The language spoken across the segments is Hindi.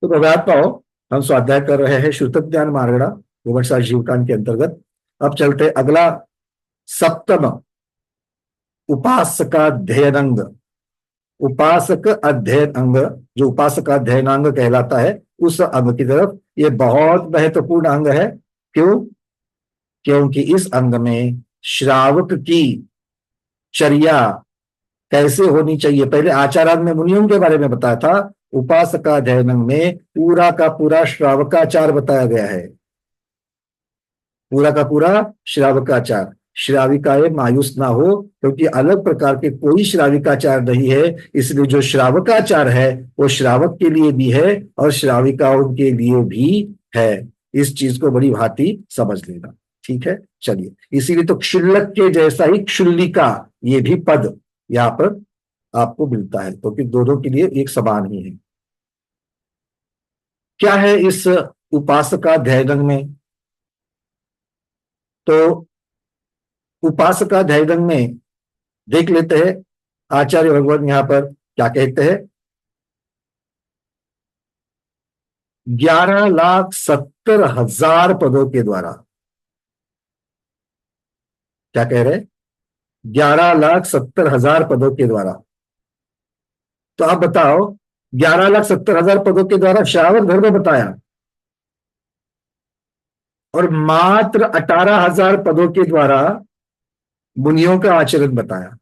तो प्रभात पाओ, हम स्वाध्याय कर रहे हैं श्रुत ज्ञान मार्गड़ा विमर्शा जीवकान के अंतर्गत। अब चलते अगला सप्तम उपासकाध्ययन अंग। उपासक अध्ययन अंग, जो उपासक अध्ययनांग कहलाता है, उस अंग की तरफ। ये बहुत महत्वपूर्ण अंग है। क्यों? क्योंकि इस अंग में श्रावक की चर्या कैसे होनी चाहिए, पहले आचारांग में मुनियों के बारे में बताया था। उपासकाध्ययन में पूरा का पूरा श्रावकाचार बताया गया है। पूरा का पूरा श्रावकाचार। श्राविकाएं मायूस ना हो, क्योंकि अलग प्रकार के कोई श्राविकाचार नहीं है। इसलिए जो श्रावकाचार है वो श्रावक के लिए भी है और श्राविकाओं के लिए भी है। इस चीज को बड़ी भांति समझ लेना। ठीक है, चलिए। इसीलिए तो क्षुल्लक के जैसा ही क्षुल्लिका, ये भी पद यहां पर आपको मिलता है, क्योंकि दोनों के लिए एक समान ही है। क्या है इस उपासकाध्ययन में? तो उपासकाध्ययन में देख लेते हैं आचार्य भगवान यहां पर क्या कहते हैं। 11,70,000 पदों के द्वारा क्या कह रहे हैं? 11,70,000 पदों के द्वारा। तो आप बताओ, 11,70,000 पदों के द्वारा श्रावक धर्म बताया और मात्र 18,000 पदों के द्वारा मुनियों का आचरण बताया।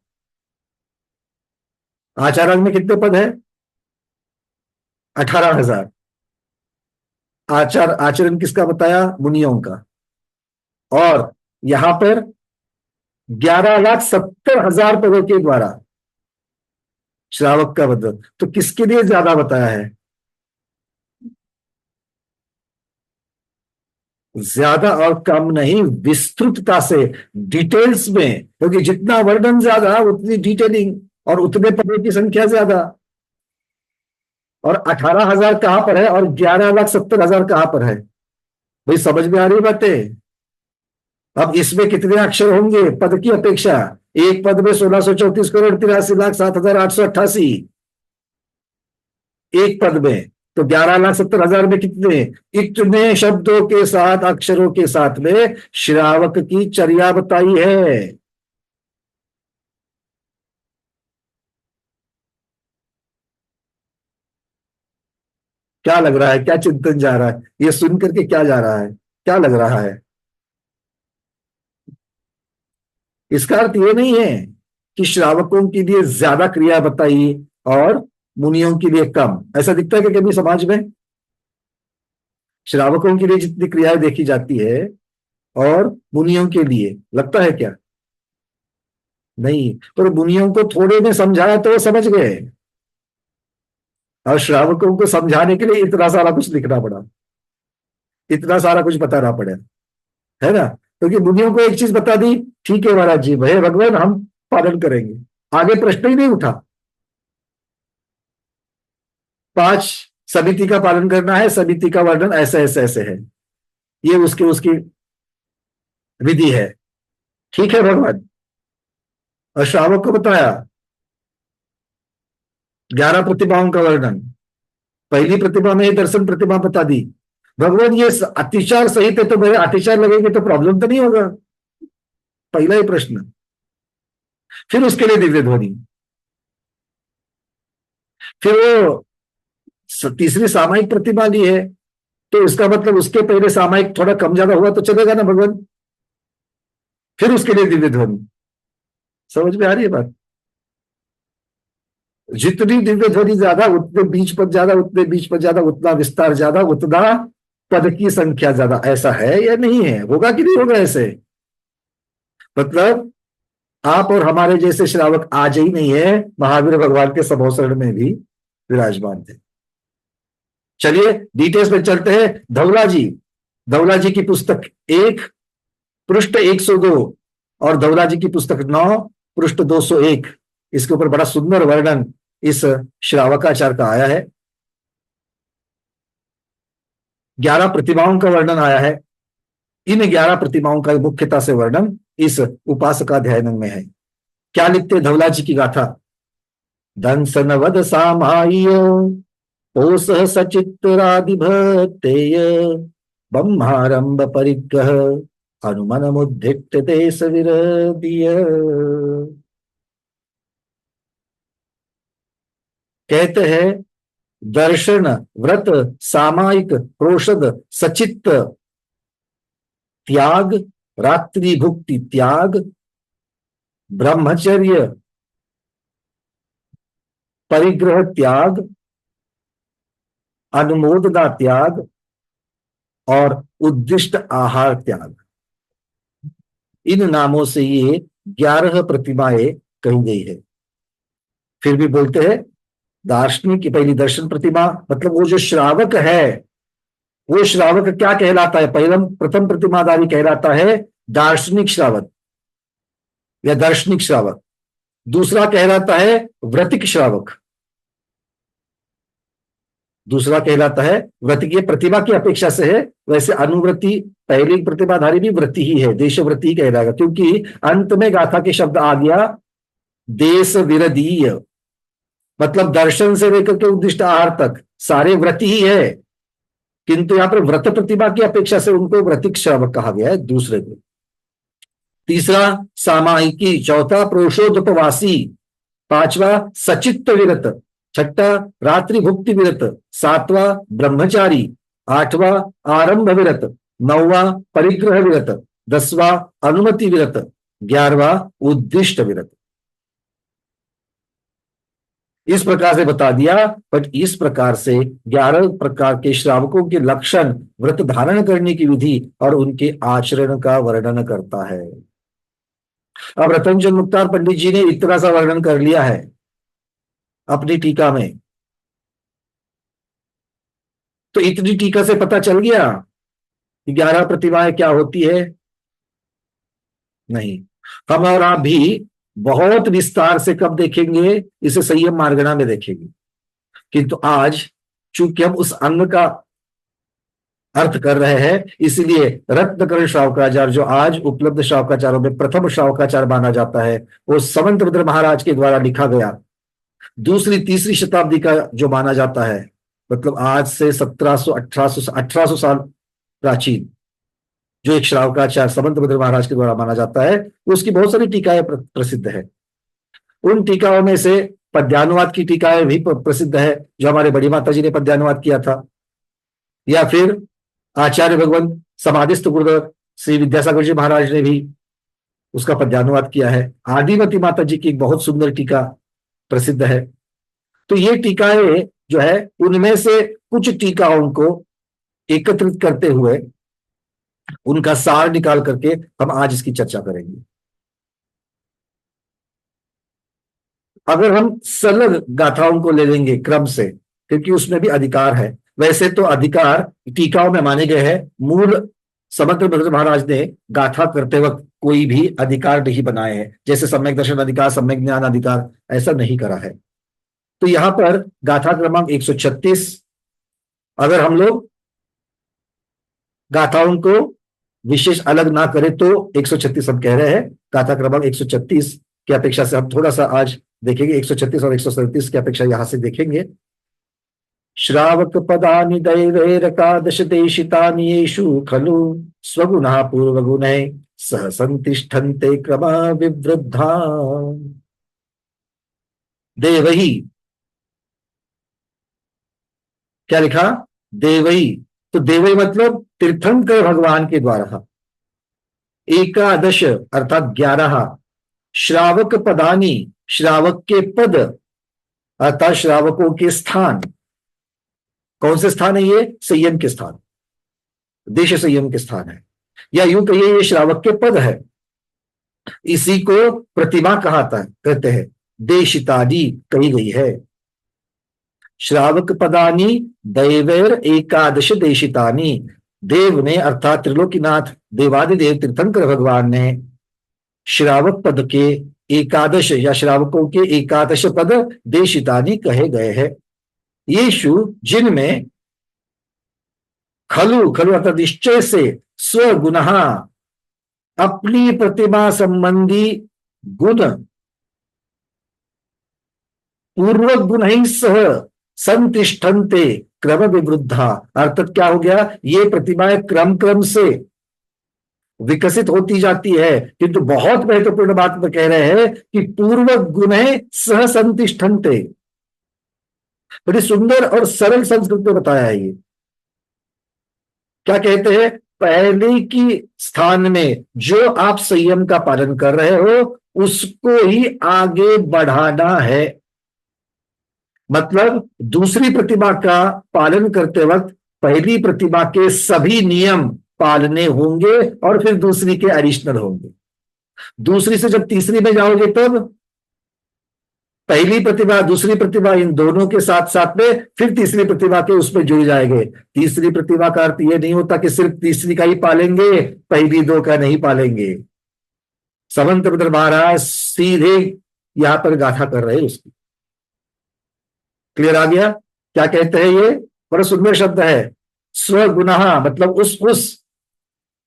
आचार्य में कितने पद है? 18,000। आचरण किसका बताया? मुनियों का। और यहां पर 11,70,000 पदों के द्वारा श्रावक का बदल, तो किसके लिए ज्यादा बताया है? ज्यादा और कम नहीं, विस्तृतता से, डिटेल्स में। क्योंकि जितना वर्णन ज्यादा उतनी डिटेलिंग और उतने पदों की संख्या ज्यादा। और 18,000 कहां पर है और 11,70,000 कहां पर है? भाई समझ में आ रही बातें? अब इसमें कितने अक्षर होंगे पद की अपेक्षा? एक पद में 1634,83,07,888 एक पद में। तो 11,70,000 में कितने? इतने शब्दों के साथ, अक्षरों के साथ में श्रावक की चर्या बताई है। क्या लग रहा है? क्या चिंतन जा रहा है? ये सुन करके क्या जा रहा है? क्या लग रहा है? इसका अर्थ ये नहीं है कि श्रावकों के लिए ज्यादा क्रिया बताई और मुनियों के लिए कम। ऐसा दिखता है कि कभी समाज में श्रावकों के लिए जितनी क्रियाएं देखी जाती है और मुनियों के लिए लगता है क्या? नहीं। पर मुनियों को थोड़े में समझाया तो वो समझ गए, और श्रावकों को समझाने के लिए इतना सारा कुछ लिखना पड़ा, इतना सारा कुछ बताना पड़ा, है ना? क्योंकि मुनियों को एक चीज बता दी, ठीक है महाराज जी, भय भगवान हम पालन करेंगे, आगे प्रश्न ही नहीं उठा। 5 समिति का पालन करना है, समिति का वर्णन ऐसे ऐसे ऐसे है, ये उसकी उसकी विधि है, ठीक है भगवान। और श्रावक को बताया 11 प्रतिभाओं का वर्णन। पहली प्रतिभा में ही दर्शन प्रतिभा बता दी। भगवान ये अतिचार सहित है, तो मेरे अतिचार लगेंगे तो प्रॉब्लम तो नहीं होगा? पहला ही प्रश्न। फिर उसके लिए दिव्य ध्वनि। फिर वो तीसरी सामायिक प्रतिभा ली है, तो इसका मतलब उसके पहले सामायिक थोड़ा कम ज्यादा हुआ तो चलेगा ना भगवान? फिर उसके लिए दिव्य ध्वनि। समझ में आ रही है बात? जितनी दिव्य ध्वनि ज्यादा उतने बीच पद ज्यादा, उतने बीच पद ज्यादा, उतना विस्तार ज्यादा, उतना पद की संख्या ज्यादा। ऐसा है या नहीं है? होगा कि नहीं होगा ऐसे? मतलब आप और हमारे जैसे श्रावक आज ही नहीं है, महावीर भगवान के समोसरण में भी विराजमान थे। चलिए डिटेल्स में चलते हैं। धवला जी की पुस्तक 1 पृष्ठ 102 और धवला जी की पुस्तक 9 पृष्ठ 201, इसके ऊपर बड़ा सुंदर वर्णन इस श्रावकाचार का आया है। 11 प्रतिमाओं का वर्णन आया है। इन 11 प्रतिमाओं का मुख्यता से वर्णन इस उपासकाध्याय में है। क्या लिखते धवला जी की गाथा? दंसन वध सामाइयो ओसह सचित्तरादिभतेय ब्रह्मारंभ परिग्रह हनुमन मुद्धित देश विरदीय। कहते हैं दर्शन, व्रत, सामायिक, प्रोषद, सचित्त त्याग, रात्रि भुक्ति त्याग, ब्रह्मचर्य परिग्रह त्याग, अनुमोदना त्याग और उद्दिष्ट आहार त्याग, इन नामों से ये 11 प्रतिमाएं कही गई है। फिर भी बोलते हैं दार्शनिक की पहली दर्शन प्रतिमा, मतलब वो जो श्रावक है, वो श्रावक क्या कहलाता है? प्रथम प्रतिमाधारी कहलाता है दार्शनिक श्रावक या दार्शनिक श्रावक। दूसरा कहलाता है व्रतिक श्रावक। दूसरा कहलाता है व्रतिक, ये प्रतिभा की अपेक्षा से है। वैसे अनुव्रति पहली प्रतिभाधारी भी व्रति ही है, देशव्रति ही कहलाएगा, क्योंकि अंत में गाथा के शब्द आ गया देश विरदीय, मतलब दर्शन से लेकर के उद्दिष्ट आहार तक सारे व्रति ही है, किंतु यहां पर व्रत प्रतिभा की अपेक्षा से उनको व्रतिक श्रावक कहा गया है दूसरे को। तीसरा सामायिकी, चौथा प्रोषोदपवासी, पांचवा सचित्त विरत, छठा रात्रि भुक्ति विरत, सातवां ब्रह्मचारी, आठवां आरंभ विरत, नौवां परिग्रह विरत, 10वां अनुमति विरत, 11वां उद्दिष्ट विरत। इस प्रकार से बता दिया। बट इस प्रकार से 11 प्रकार के श्रावकों के लक्षण, व्रत धारण करने की विधि और उनके आचरण का वर्णन करता है। अब रतनचंद मुख्तार पंडित जी ने इतना सा वर्णन कर लिया है अपनी टीका में, तो इतनी टीका से पता चल गया कि 11 प्रतिभाएं क्या होती है? नहीं, हम और आप भी बहुत विस्तार से कब देखेंगे? इसे संयम मार्गणा में देखेंगे। किंतु आज चूंकि हम उस अंग का अर्थ कर रहे हैं, इसलिए रत्नकर्ण श्रावकाचार्य, जो आज उपलब्ध श्रावकाचार्यों में प्रथम श्रावकाचार्य माना जाता है, वो समंतभद्र महाराज के द्वारा लिखा गया दूसरी तीसरी शताब्दी का जो माना जाता है, मतलब आज से 1700 साल प्राचीन जो एक श्रावकाचार्य समंतभद्र महाराज के द्वारा माना जाता है, उसकी बहुत सारी टीकाएं प्रसिद्ध है। उन टीकाओं में से पद्यानुवाद की टीकाएं भी प्रसिद्ध है, जो हमारे बड़ी माता जी ने पद्यानुवाद किया था, या फिर आचार्य भगवंत समाधिस्थ गुरुदेव श्री विद्यासागर जी महाराज ने भी उसका पद्यानुवाद किया है। आदिमती माता जी की एक बहुत सुंदर टीका प्रसिद्ध है। तो ये टीकाएं जो है, उनमें से कुछ टीकाओं को एकत्रित करते हुए उनका सार निकाल करके हम आज इसकी चर्चा करेंगे। अगर हम सरल गाथाओं को ले लेंगे क्रम से, क्योंकि उसमें भी अधिकार है। वैसे तो अधिकार टीकाओं में माने गए हैं, मूल समंतभद्र महाराज ने गाथा करते वक्त कोई भी अधिकार नहीं बनाए हैं, जैसे सम्यक दर्शन अधिकार, सम्यक ज्ञान अधिकार, ऐसा नहीं करा है। तो यहां पर गाथा क्रमांक 136, अगर हम लोग गाथाओं को विशेष अलग ना करें तो 136 हम कह रहे हैं। गाथा क्रमांक 136 की अपेक्षा से हम थोड़ा सा आज देखेंगे, 136 और 137 की अपेक्षा यहां से देखेंगे। श्रावक पदानि दैवैरकादश देशितानि येषु खलु स्वगुणः पूर्वगुणैः सह संतिष्ठन्ते क्रमा विवृद्धा। देवही, क्या लिखा? देवही। तो देवही मतलब तीर्थंकर भगवान के द्वारा। एकादश अर्थात 11, श्रावक पदानी, श्रावक के पद अर्थात श्रावकों के स्थान। कौन से स्थान है ये? संयम के स्थान, देश संयम के स्थान है, या यूं कहिए ये श्रावक के पद है। इसी को प्रतिमा कहते हैं, देशितादि कही गई है। श्रावक पदानी दैवैर एकादश देशितानी, देव ने अर्थात त्रिलोकीनाथ देवादिदेव तीर्थंकर भगवान ने श्रावक पद के एकादश या श्रावकों के एकादश पद देशितानी कहे गए हैं। येषु जिनमें खलु, खलु अर्थात निश्चय से, स्वगुणः अपनी प्रतिमा संबंधी गुण, पूर्वक गुण ही सह संतिष्ठन्ते क्रम विवृद्धा, अर्थात क्या हो गया, ये प्रतिमाएं क्रम क्रम से विकसित होती जाती है। किंतु बहुत महत्वपूर्ण बात में कह रहे हैं कि पूर्व गुणे सह संतिष्ठन्ते। बड़ी सुंदर और सरल संस्कृत में बताया है ये। क्या कहते हैं, पहले की स्थान में जो आप संयम का पालन कर रहे हो उसको ही आगे बढ़ाना है। मतलब दूसरी प्रतिमा का पालन करते वक्त पहली प्रतिमा के सभी नियम पालने होंगे और फिर दूसरी के एडिशनल होंगे। दूसरी से जब तीसरी में जाओगे तब पहली प्रतिभा दूसरी प्रतिभा इन दोनों के साथ साथ में फिर तीसरी प्रतिभा के उसमें जुड़ जाएंगे। तीसरी प्रतिभा का अर्थ यह नहीं होता कि सिर्फ तीसरी का ही पालेंगे, पहली दो का नहीं पालेंगे। समंत महाराज सीधे यहां पर गाथा कर रहे हैं उसकी। क्लियर आ गया क्या कहते हैं ये? बड़ा सुंदर शब्द है स्वगुणः, मतलब उस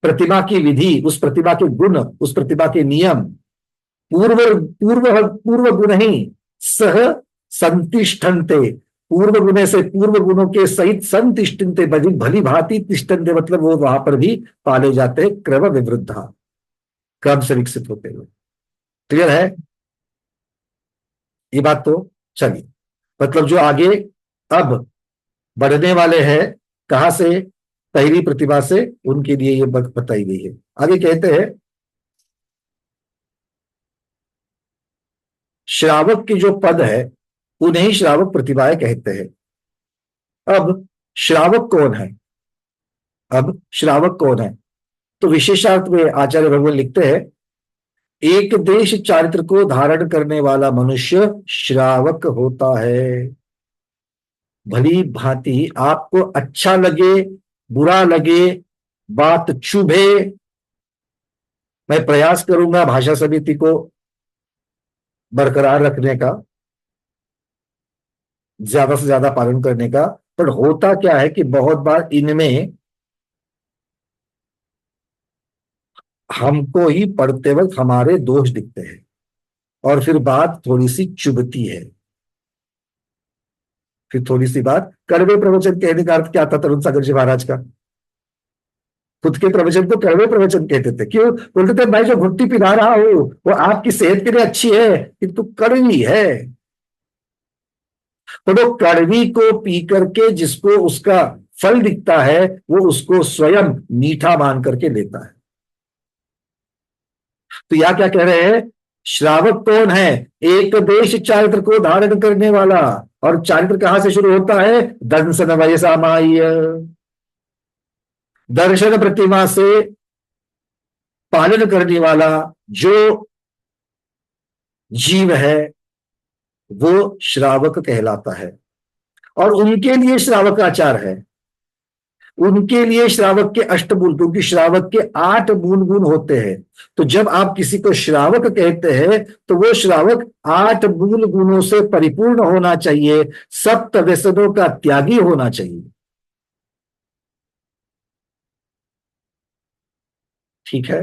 प्रतिमा की विधि, उस प्रतिमा के गुण, उस प्रतिमा के नियम पूर्व पूर्व पूर्व गुण ही सह संतिष्ठन्ते, पूर्व गुणे से पूर्व गुणों के सहित संतिष्ठन्ते, भली भांति तिष्ठन्ते, मतलब वो वहां पर भी पाले जाते हैं क्रम विवृद्धा, क्रम से विकसित होते हुए। क्लियर है ये बात? तो चलिए, मतलब जो आगे अब बढ़ने वाले हैं कहां से, पहली प्रतिभा से, उनके लिए ये बताई गई है। आगे कहते हैं श्रावक की जो पद है उन्हें श्रावक प्रतिभाएं कहते हैं। अब श्रावक कौन है? अब श्रावक कौन है? तो विशेषार्थ में आचार्य भगवान लिखते हैं एक देश चारित्र को धारण करने वाला मनुष्य श्रावक होता है। भली भांति आपको अच्छा लगे बुरा लगे बात चुभे, मैं प्रयास करूंगा भाषा समिति को बरकरार रखने का, ज्यादा से ज्यादा पालन करने का। पर होता क्या है कि बहुत बार इनमें हमको ही पढ़ते वक्त हमारे दोष दिखते हैं और फिर बात थोड़ी सी चुभती है। फिर थोड़ी सी बात, कड़वे प्रवचन कहने का अर्थ क्या था तरुण सागर जी महाराज का? खुद के प्रवचन को कड़वे प्रवचन कहते थे। क्यों? बोलते थे मैं जो घुट्टी पिला रहा हूं वो आपकी सेहत के लिए अच्छी है किंतु कड़वी है। तो वो कड़वी को पी करके जिसको उसका फल दिखता है वो उसको स्वयं मीठा मान करके लेता है। तो यह क्या कह रहे हैं, श्रावक कौन है? एक देश चारित्र को धारण करने वाला। और चारित्र कहां से शुरू होता है? दंसन वयसामाय, दर्शन प्रतिमा से पालन करने वाला जो जीव है वो श्रावक कहलाता है। और उनके लिए श्रावकाचार है, उनके लिए श्रावक के अष्टमूल, क्योंकि श्रावक के 8 मूल गुण होते हैं। तो जब आप किसी को श्रावक कहते हैं तो वो श्रावक 8 मूल गुणों से परिपूर्ण होना चाहिए, सप्त व्यसनों का त्यागी होना चाहिए। ठीक है,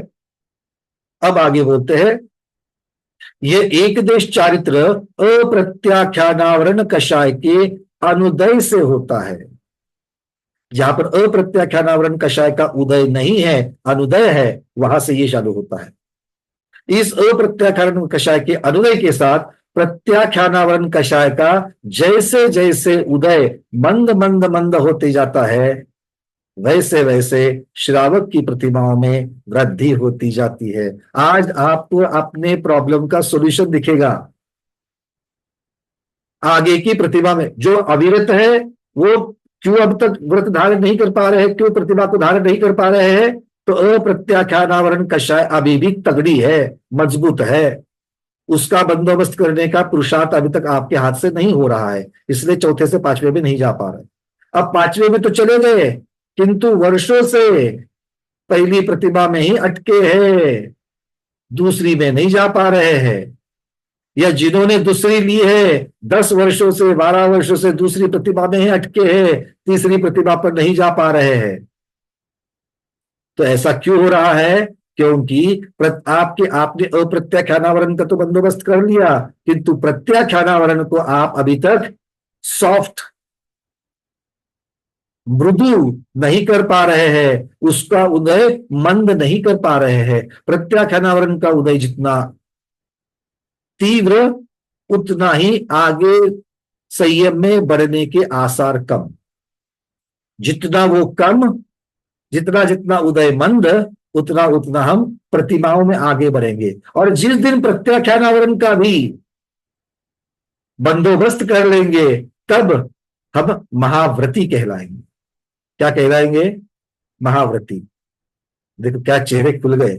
अब आगे बोलते हैं ये एक देश चारित्र अप्रत्याख्यानावरण कषाय के अनुदय से होता है। जहां पर अप्रत्याख्यानावरण कषाय का उदय नहीं है, अनुदय है, वहां से ये चालू होता है। इस अप्रत्याख्यान कषाय के अनुदय के साथ प्रत्याख्यानावरण कषाय का जैसे जैसे उदय मंद मंद मंद होते जाता है वैसे वैसे श्रावक की प्रतिमाओं में वृद्धि होती जाती है। आज आपको अपने प्रॉब्लम का सॉल्यूशन दिखेगा। आगे की प्रतिमा में जो अविरत है वो क्यों अब तक व्रत धारण नहीं कर पा रहे हैं, क्यों प्रतिमा को धारण नहीं कर पा रहे हैं? तो अप्रत्याख्यानावरण कषाय अभी भी तगड़ी है, मजबूत है, उसका बंदोबस्त करने का पुरुषार्थ अभी तक आपके हाथ से नहीं हो रहा है, इसलिए चौथे से 5वें में नहीं जा पा रहे। अब 5वें में तो चले गए किंतु वर्षों से पहली प्रतिमा में ही अटके हैं, दूसरी में नहीं जा पा रहे हैं। या जिन्होंने दूसरी ली है 10 वर्षों से 12 वर्षों से दूसरी प्रतिमा में ही अटके हैं, तीसरी प्रतिमा पर नहीं जा पा रहे हैं। तो ऐसा क्यों हो रहा है? क्योंकि आपने अप्रत्याख्यानावरण का तो बंदोबस्त कर लिया किंतु प्रत्याख्यानावरण को आप अभी तक सॉफ्ट मृदु नहीं कर पा रहे हैं, उसका उदय मंद नहीं कर पा रहे हैं। प्रत्याख्यानावरण का उदय जितना तीव्र, उतना ही आगे संयम में बढ़ने के आसार कम। जितना वो कम, जितना जितना उदय मंद, उतना उतना हम प्रतिमाओं में आगे बढ़ेंगे। और जिस दिन प्रत्याख्यानावरण का भी बंदोबस्त कर लेंगे, तब हम महाव्रती कहलाएंगे। क्या कहलाएंगे? महाव्रती। देखो क्या चेहरे खुल गए।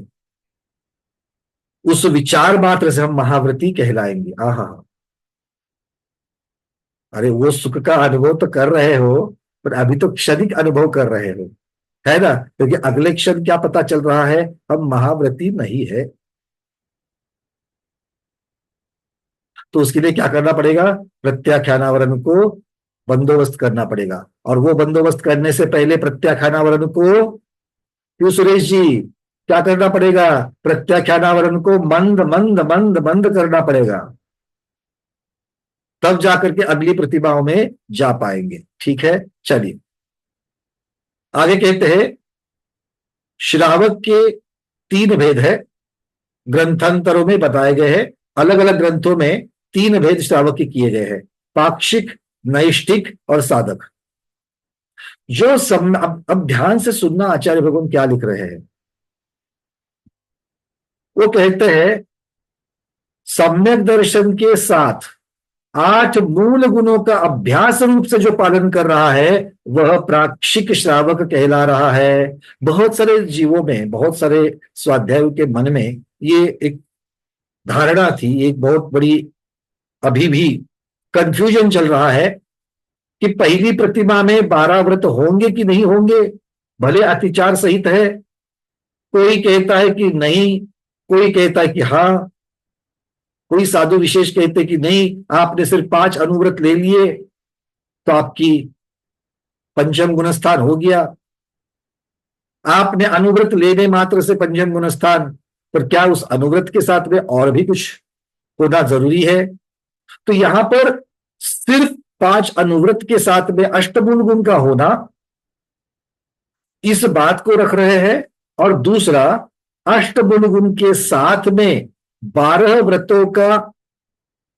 उस विचार मात्र से हम महाव्रती कहलाएंगे। आहा, अरे वो सुख का अनुभव तो कर रहे हो, पर अभी तो क्षणिक अनुभव कर रहे हो, है ना? क्योंकि अगले क्षण क्या पता चल रहा है, हम महाव्रती नहीं है। तो उसके लिए क्या करना पड़ेगा? प्रत्याख्यानावरण को बंदोबस्त करना पड़ेगा। और वो बंदोबस्त करने से पहले प्रत्याख्यानावरण को, क्यों सुरेश जी, क्या करना पड़ेगा? प्रत्याख्यानावरण को मंद मंद मंद मंद करना पड़ेगा, तब जाकर के अगली प्रतिभाओं में जा पाएंगे। ठीक है, चलिए आगे कहते हैं, श्रावक के 3 भेद है, ग्रंथांतरों में बताए गए हैं। अलग अलग ग्रंथों में 3 भेद श्रावक के किए गए हैं, पाक्षिक, नैष्ठिक और साधक। जो सब अब ध्यान से सुनना, आचार्य भगवान क्या लिख रहे हैं। वो कहते हैं, सम्यक दर्शन के साथ 8 मूल गुणों का अभ्यास रूप से जो पालन कर रहा है, वह प्राक्षिक श्रावक कहला रहा है। बहुत सारे जीवों में, बहुत सारे स्वाध्यायों के मन में ये एक धारणा थी, एक बहुत बड़ी, अभी भी कंफ्यूजन चल रहा है कि पहली प्रतिमा में 12 व्रत होंगे कि नहीं होंगे, भले अतिचार सहित है। कोई कहता है कि नहीं, कोई कहता है कि हाँ, कोई साधु विशेष कहते कि नहीं, आपने सिर्फ 5 अनुव्रत ले लिए तो आपकी पंचम गुणस्थान हो गया। आपने अनुव्रत लेने मात्र से पंचम गुणस्थान, पर क्या उस अनुव्रत के साथ में और भी कुछ होना जरूरी है? तो यहां पर सिर्फ 5 अनुव्रत के साथ में अष्टमूल गुण का होना, इस बात को रख रहे हैं। और दूसरा, अष्टमूल गुण के साथ में 12 व्रतों का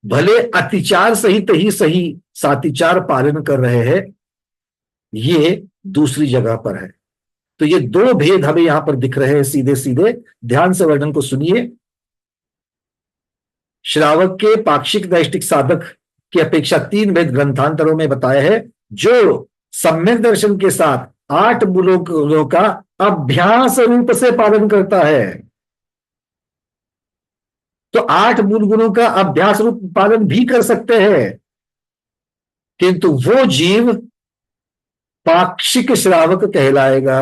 भले अतिचार सहित ही सही सातिचार पालन कर रहे हैं, ये दूसरी जगह पर है। तो ये 2 भेद हमें यहां पर दिख रहे हैं सीधे सीधे। ध्यान से वर्णन को सुनिए। श्रावक के पाक्षिक, नैष्ठिक, साधक की अपेक्षा 3 भेद ग्रंथांतरों में बताए हैं। जो सम्यक दर्शन के साथ 8 मूलों का अभ्यास रूप से पालन करता है, तो 8 मूल गुणों का अभ्यास रूप पालन भी कर सकते हैं, किंतु वो जीव पाक्षिक श्रावक कहलाएगा।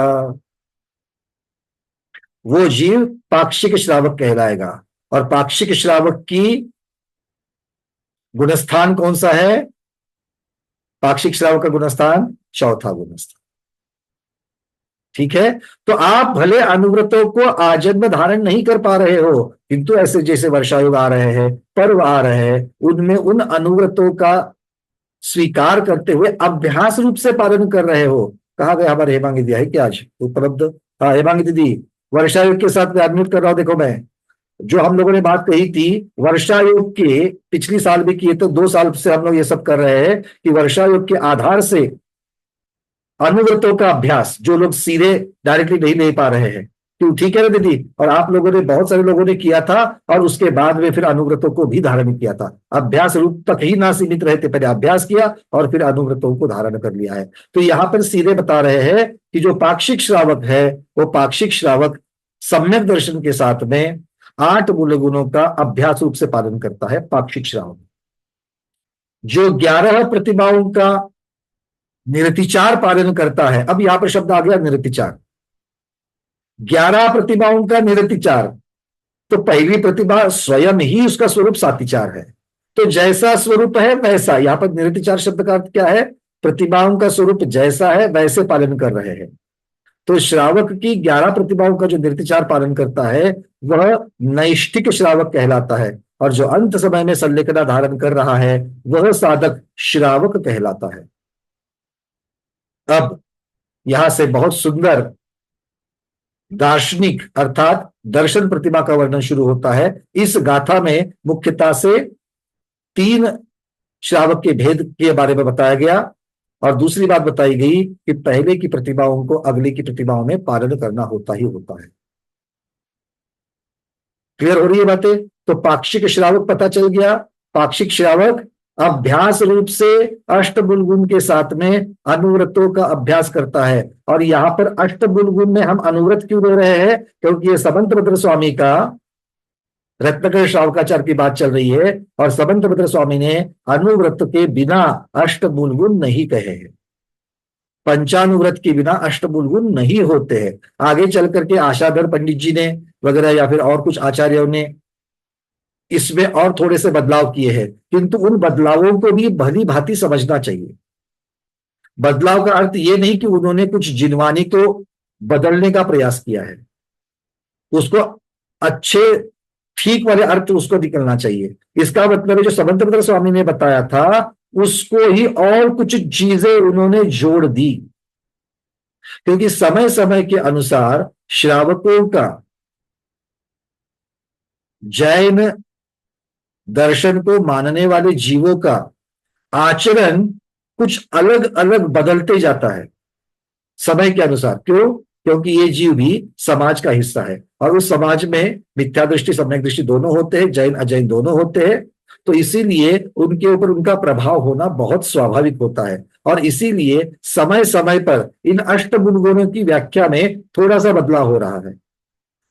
वो जीव पाक्षिक श्रावक कहलाएगा। और पाक्षिक श्रावक की गुणस्थान कौन सा है? पाक्षिक श्रावक का गुणस्थान 4था गुणस्थान। ठीक है, तो आप भले अनुव्रतों को आजन्म धारण नहीं कर पा रहे हो, किंतु ऐसे जैसे वर्षा योग आ रहे हैं, पर्व आ रहे हैं, उनमें उन अनुव्रतों का स्वीकार करते हुए अभ्यास रूप से पालन कर रहे हो। कहा गया हमारे हेमांगी दिया है कि आज उपलब्ध? हाँ हेमांगी दीदी, वर्षा योग के साथ मैं अनम्यूट कर रहा हूं। देखो, मैं जो हम लोगों ने बात कही थी वर्षा योग के, पिछली साल भी किए, तो 2 साल से हम लोग ये सब कर रहे हैं कि वर्षा योग के आधार से अनुव्रतों का अभ्यास, जो लोग सीधे डायरेक्टली नहीं ले पा रहे हैं, क्यों? ठीक है ना दीदी? और आप लोगों ने, बहुत सारे लोगों ने किया था, और उसके बाद में फिर अनुव्रतों को भी धारण किया था। अभ्यास रूप तक ही ना सीमित रहते, पहले अभ्यास किया और फिर अनुव्रतों को धारण कर लिया है। तो यहां पर सीधे बता रहे हैं कि जो पाक्षिक श्रावक है, वो पाक्षिक श्रावक सम्यक दर्शन के साथ में 8 मूल गुणों का अभ्यास रूप से पालन करता है। पाक्षिक श्रावक जो 11 प्रतिभाओं का निरतिचार पालन करता है। अब यहां पर शब्द आ गया निरतिचार, 11 प्रतिभाओं का निरतिचार। तो पहली प्रतिभा स्वयं ही उसका स्वरूप सातिचार है, तो जैसा स्वरूप है वैसा, यहां पर निरतिचार शब्द का अर्थ क्या है? प्रतिभाओं का स्वरूप जैसा है वैसे पालन कर रहे हैं। तो श्रावक की 11 प्रतिभाओं का जो निरतिचार पालन करता है, वह नैष्ठिक श्रावक कहलाता है। और जो अंत समय में संलेखना धारण कर रहा है, वह साधक श्रावक कहलाता है। अब यहां से बहुत सुंदर दार्शनिक अर्थात दर्शन प्रतिमा का वर्णन शुरू होता है। इस गाथा में मुख्यतः से 3 श्रावक के भेद के बारे में बताया गया और दूसरी बात बताई गई कि पहले की प्रतिमाओं को अगले की प्रतिमाओं में पालन करना होता ही होता है। क्लियर हो रही है बातें? तो पाक्षिक श्रावक पता चल गया। पाक्षिक श्रावक अभ्यास रूप से अष्टबुलगुण के साथ में अनुव्रतों का अभ्यास करता है। और यहां पर अष्टबुलगुण में हम अनुव्रत क्यों ले रहे हैं? क्योंकि ये समंतभद्र स्वामी का रत्नाकर श्रावकाचार की बात चल रही है और समंतभद्र स्वामी ने अनुव्रत के बिना अष्टबुलगुण नहीं कहे हैं। पंचानुव्रत के बिना अष्टबुलगुण नहीं होते हैं। आगे चल करके आशाधर पंडित जी ने वगैरह या फिर और कुछ आचार्यों ने इसमें और थोड़े से बदलाव किए हैं, किंतु उन बदलावों को भी भली भांति समझना चाहिए। बदलाव का अर्थ यह नहीं कि उन्होंने कुछ जिनवानी को बदलने का प्रयास किया है, उसको अच्छे ठीक वाले अर्थ उसको निकलना चाहिए। इसका मतलब है जो समंतभद्र स्वामी ने बताया था उसको ही और कुछ चीजें उन्होंने जोड़ दी, क्योंकि समय समय के अनुसार श्रावकों का जैन दर्शन को मानने वाले जीवों का आचरण कुछ अलग अलग बदलते जाता है समय के अनुसार। क्यों? क्योंकि ये जीव भी समाज का हिस्सा है और उस समाज में मिथ्या दृष्टि सम्यक दृष्टि दोनों होते हैं, जैन अजैन दोनों होते हैं। तो इसीलिए उनके ऊपर उनका प्रभाव होना बहुत स्वाभाविक होता है और इसीलिए समय समय पर इन अष्टगुणों की व्याख्या में थोड़ा सा बदलाव हो रहा है।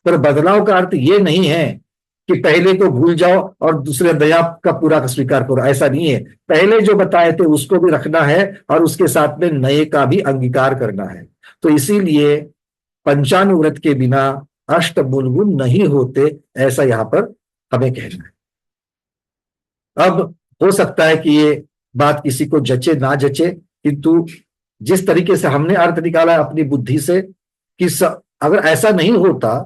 पर बदलाव का अर्थ ये नहीं है कि पहले को भूल जाओ और दूसरे दया का पूरा स्वीकार करो, ऐसा नहीं है। पहले जो बताए थे उसको भी रखना है और उसके साथ में नए का भी अंगीकार करना है। तो इसीलिए पंचानुव्रत के बिना अष्टबुलगुण नहीं होते, ऐसा यहां पर हमें कहना है। अब हो सकता है कि ये बात किसी को जचे ना जचे, किंतु जिस तरीके से हमने अर्थ निकाला अपनी बुद्धि से कि अगर ऐसा नहीं होता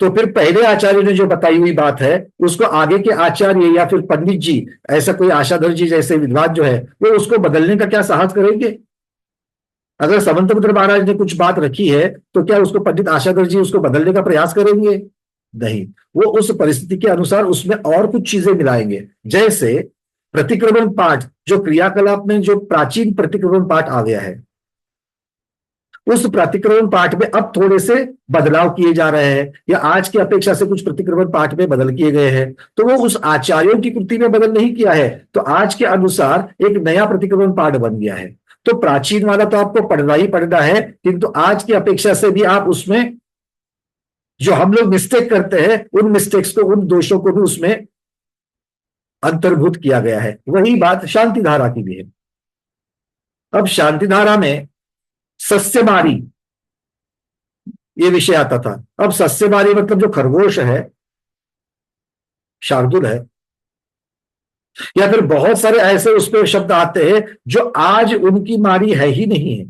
तो फिर पहले आचार्य ने जो बताई हुई बात है उसको आगे के आचार्य या फिर पंडित जी, ऐसा कोई आशाधर जी जैसे विद्वान जो है वो उसको बदलने का क्या साहस करेंगे? अगर समंतभद्र महाराज ने कुछ बात रखी है तो क्या उसको पंडित आशाधर जी उसको बदलने का प्रयास करेंगे? नहीं, वो उस परिस्थिति के अनुसार उसमें और कुछ चीजें मिलाएंगे। जैसे प्रतिक्रमण पाठ, जो क्रियाकलाप में जो प्राचीन प्रतिक्रमण पाठ आ गया है, उस प्रतिक्रमण पाठ में अब थोड़े से बदलाव किए जा रहे हैं या आज की अपेक्षा से कुछ प्रतिक्रमण पाठ में बदल किए गए हैं। तो वो उस आचार्यों की कृति में बदल नहीं किया है, तो आज के अनुसार एक नया प्रतिक्रमण पाठ बन गया है। तो प्राचीन वाला तो आपको पढ़ना ही पढ़ना है, किंतु आज की अपेक्षा से भी आप उसमें जो हम लोग मिस्टेक करते हैं उन मिस्टेक्स को, उन दोषों को भी उसमें अंतर्भूत किया गया है। वही बात शांति धारा की भी है। अब शांति धारा में सस्यमारी ये विषय आता था। अब सस्यमारी मतलब जो खरगोश है, शार्दुल है, या फिर बहुत सारे ऐसे उस पर शब्द आते हैं जो आज उनकी मारी है ही नहीं है,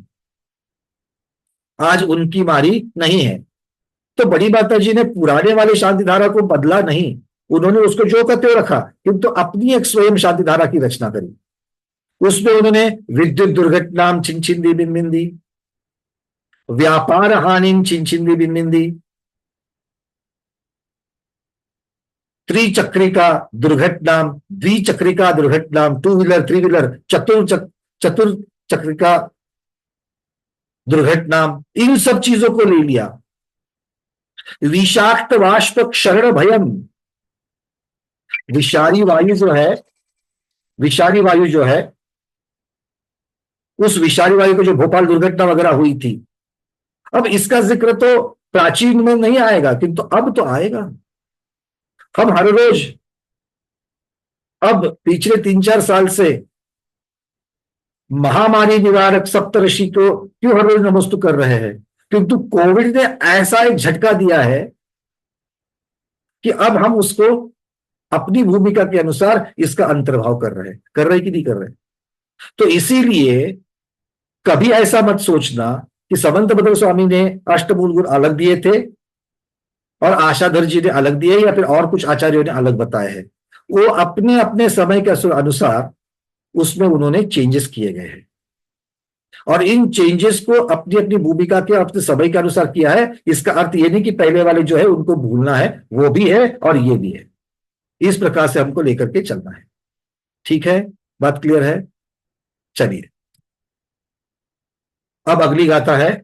आज उनकी मारी नहीं है। तो बड़ी माता जी ने पुराने वाले शांति धारा को बदला नहीं, उन्होंने उसको जो का त्यों रखा, किंतु अपनी एक स्वयं शांति धारा की रचना करी। उसमें उन्होंने विद्युत दुर्घटना छिंछिंदी बिनबिंदी, व्यापार हानि छिंछिंदी बिनबिंदी, त्रिचक्रिका दुर्घटना, द्विचक्रिका दुर्घटना, 2 व्हीलर 3 व्हीलर, चतुर चक्रिका दुर्घटना, इन सब चीजों को ले लिया। विषाक्त वाष्प क्षरण भयम, विषारी वायु जो है, विषारी वायु जो है, उस विषारी वायु को जो भोपाल दुर्घटना वगैरह हुई थी, अब इसका जिक्र तो प्राचीन में नहीं आएगा, किंतु अब तो आएगा। हम हर रोज अब पिछले 3-4 साल से महामारी निवारक सप्तऋषि को क्यों हर रोज नमस्तु कर रहे हैं? किंतु कोविड ने ऐसा एक झटका दिया है कि अब हम उसको अपनी भूमिका के अनुसार इसका अंतर्भाव कर रहे कि नहीं कर रहे। तो इसीलिए कभी ऐसा मत सोचना कि समंतभद्र स्वामी ने अष्टमूल गुण अलग दिए थे और आशाधर जी ने अलग दिए या फिर और कुछ आचार्यों ने अलग बताए हैं। वो अपने अपने समय के अनुसार उसमें उन्होंने चेंजेस किए गए हैं। और इन चेंजेस को अपनी अपनी भूमिका के अपने समय के अनुसार किया है। इसका अर्थ ये नहीं कि पहले वाले जो है उनको भूलना है, वो भी है और ये भी है। इस प्रकार से हमको लेकर के चलना है। ठीक है, बात क्लियर है? चलिए, अब अगली गाथा है।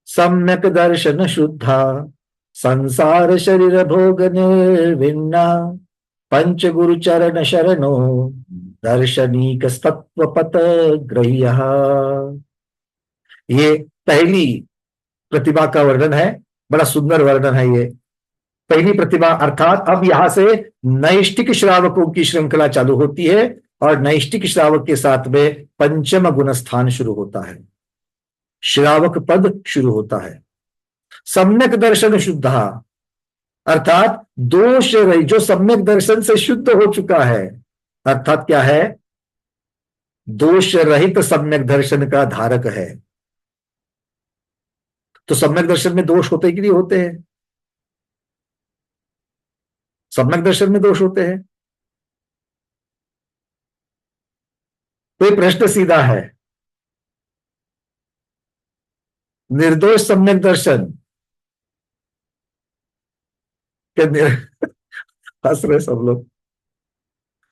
सम्यक दर्शन शुद्धा संसार शरीर भोग निर्विन्ना पंच गुरु चरण शरणो दर्शनीक तत्वपत ग्रह्य। ये पहली प्रतिभा का वर्णन है। बड़ा सुंदर वर्णन है ये। पहली प्रतिभा अर्थात अब यहां से नैष्टिक श्रावकों की श्रृंखला चालू होती है और नैष्टिक श्रावक के साथ में पंचम गुण स्थान शुरू होता है, श्रावक पद शुरू होता है। सम्यक दर्शन शुद्धा अर्थात दोष रहित, जो सम्यक दर्शन से शुद्ध हो चुका है, अर्थात क्या है? दोष रहित सम्यक दर्शन का धारक है। तो सम्यक दर्शन में दोष होते कि नहीं होते हैं? सम्यक दर्शन में दोष होते हैं। तो ये प्रश्न सीधा है, निर्दोष सम्यक दर्शन के हंस रहे सब लोग।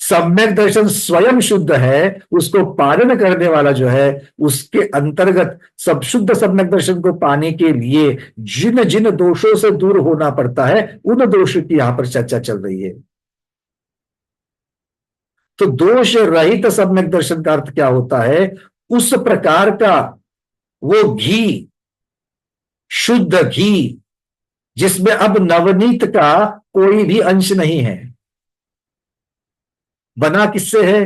सम्यक दर्शन स्वयं शुद्ध है, उसको पालन करने वाला जो है उसके अंतर्गत सब शुद्ध सम्यक दर्शन को पाने के लिए जिन जिन दोषों से दूर होना पड़ता है उन दोषों की यहां पर चर्चा चल रही है। तो दोष रहित सम्यक दर्शन का अर्थ क्या होता है? उस प्रकार का वो घी, शुद्ध घी, जिसमें अब नवनीत का कोई भी अंश नहीं है। बना किससे है?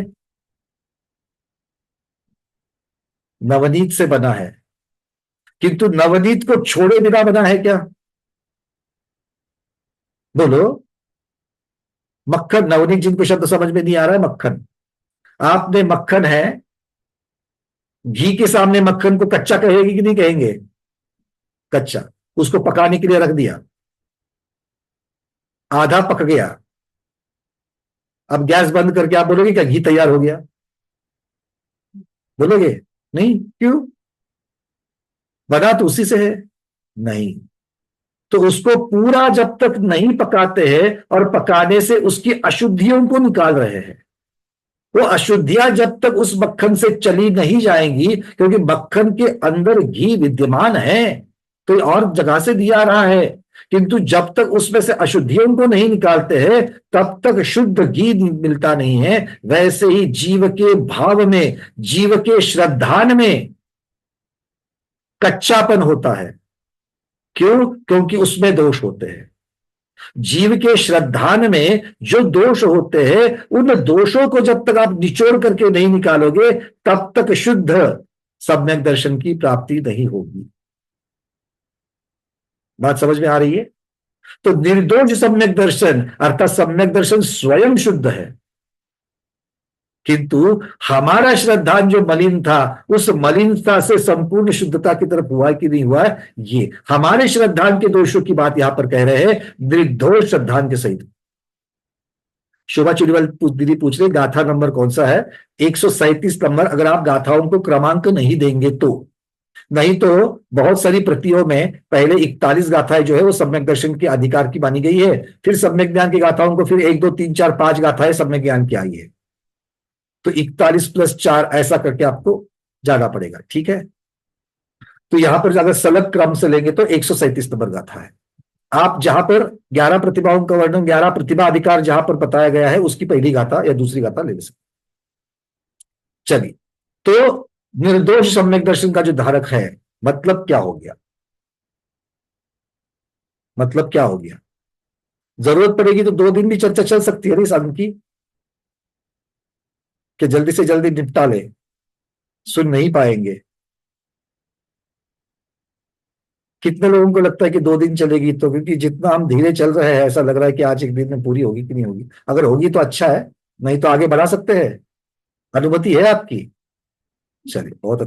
नवनीत से बना है, किंतु नवनीत को छोड़े बिना बना है क्या? बोलो। मक्खन, नवनीत जिनको शब्द समझ में नहीं आ रहा है, मक्खन। आपने मक्खन है, घी के सामने मक्खन को कच्चा कहेगी कि नहीं कहेंगे? कच्चा। उसको पकाने के लिए रख दिया, आधा पक गया, अब गैस बंद करके आप बोलोगे क्या घी तैयार हो गया? बोलोगे नहीं। क्यों? बना तो उसी से है। नहीं, तो उसको पूरा जब तक नहीं पकाते हैं और पकाने से उसकी अशुद्धियों को निकाल रहे हैं, वो अशुद्धियां जब तक उस मक्खन से चली नहीं जाएंगी, क्योंकि मक्खन के अंदर घी विद्यमान है तो और जगह से दिया रहा है, किंतु जब तक उसमें से अशुद्धियों को नहीं निकालते हैं तब तक शुद्ध घी मिलता नहीं है। वैसे ही जीव के भाव में, जीव के श्रद्धान में कच्चापन होता है। क्यों? क्योंकि उसमें दोष होते हैं। जीव के श्रद्धान में जो दोष होते हैं, उन दोषों को जब तक आप निचोड़ करके नहीं निकालोगे तब तक शुद्ध सम्यक दर्शन की प्राप्ति नहीं होगी। बात समझ में आ रही है? तो निर्दोष सम्यक दर्शन अर्थात सम्यक दर्शन स्वयं शुद्ध है, किंतु हमारा श्रद्धान जो मलिन था, उस मलिनता से संपूर्ण शुद्धता की तरफ हुआ कि नहीं हुआ है, ये हमारे श्रद्धान के दोषों की बात यहां पर कह रहे हैं, निर्दोष श्रद्धान के सहित। शोभा चुरीवाल दीदी पूछ रहे गाथा नंबर कौन सा है? 137 नंबर। अगर आप गाथाओं को क्रमांक नहीं देंगे तो, नहीं तो बहुत सारी प्रतियों में पहले 41 गाथाएं जो है वो सम्यक दर्शन के अधिकार की मानी गई है, फिर सम्यक ज्ञान की गाथाओं को फिर 1 2 3 4 5 गाथाएं सम्यक ज्ञान की आई है। तो 41 + 4 ऐसा करके आपको जाना पड़ेगा। ठीक है, तो यहां पर अगर सलग क्रम से लेंगे तो 137 नंबर गाथा है। आप जहां पर 11 प्रतिभाओं का वर्णन, 11 प्रतिभा अधिकार जहां पर बताया गया है, उसकी पहली गाथा या दूसरी गाथा ले सकते। चलिए, तो निर्दोष सम्यक दर्शन का जो धारक है, मतलब क्या हो गया? मतलब क्या हो गया? जरूरत पड़ेगी तो 2 दिन भी चर्चा चल सकती है इस अंग की, कि जल्दी से जल्दी निपटा ले, सुन नहीं पाएंगे। कितने लोगों को लगता है कि 2 दिन चलेगी? तो क्योंकि जितना हम धीरे चल रहे हैं ऐसा लग रहा है कि आज एक दिन में पूरी होगी कि नहीं होगी। अगर होगी तो अच्छा है, नहीं तो आगे बढ़ा सकते हैं, अनुमति है आपकी। चलिए, बहुत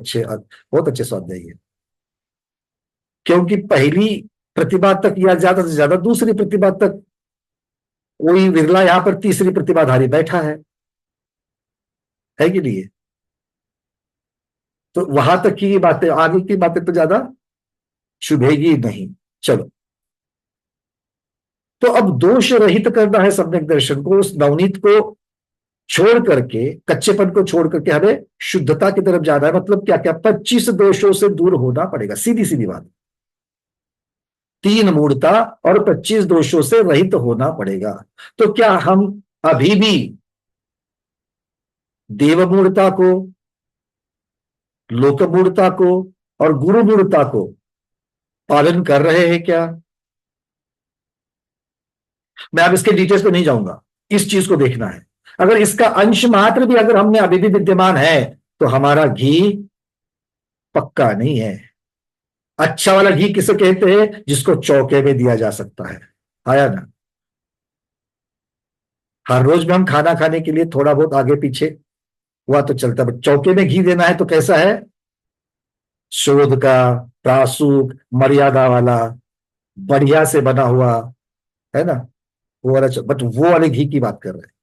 अच्छे स्वाध्याय है। क्योंकि पहली प्रतिभा तक या ज्यादा से ज्यादा दूसरी प्रतिभा तक, कोई विरला यहां पर तीसरी प्रतिभाधारी बैठा है कि नहीं? तो वहां तक की बातें, आगे की बातें तो ज्यादा शुभेगी नहीं। चलो, तो अब दोष रहित करना है सम्यक दर्शन को, उस नवनीत को छोड़ करके, कच्चेपन को छोड़ करके हमें शुद्धता की तरफ जाना है। मतलब क्या क्या, 25 दोषों से दूर होना पड़ेगा, सीधी सीधी बात। 3 मूढ़ता और 25 दोषों से रहित होना पड़ेगा। तो क्या हम अभी भी देव मूढ़ता को, लोक मूढ़ता को और गुरु मूढ़ता को पालन कर रहे हैं क्या? मैं अब इसके डिटेल्स पे नहीं जाऊंगा, इस चीज को देखना है। अगर इसका अंश मात्र भी अगर हमने अभी भी विद्यमान है, तो हमारा घी पक्का नहीं है। अच्छा वाला घी किसे कहते हैं? जिसको चौके में दिया जा सकता है। आया ना? हर रोज में हम खाना खाने के लिए थोड़ा बहुत आगे पीछे हुआ तो चलता है, बट चौके में घी देना है तो कैसा है? शोध का, प्रासूक, मर्यादा वाला, बढ़िया से बना हुआ, है ना? वो वाला, बट वो वाले घी की बात कर रहे हैं।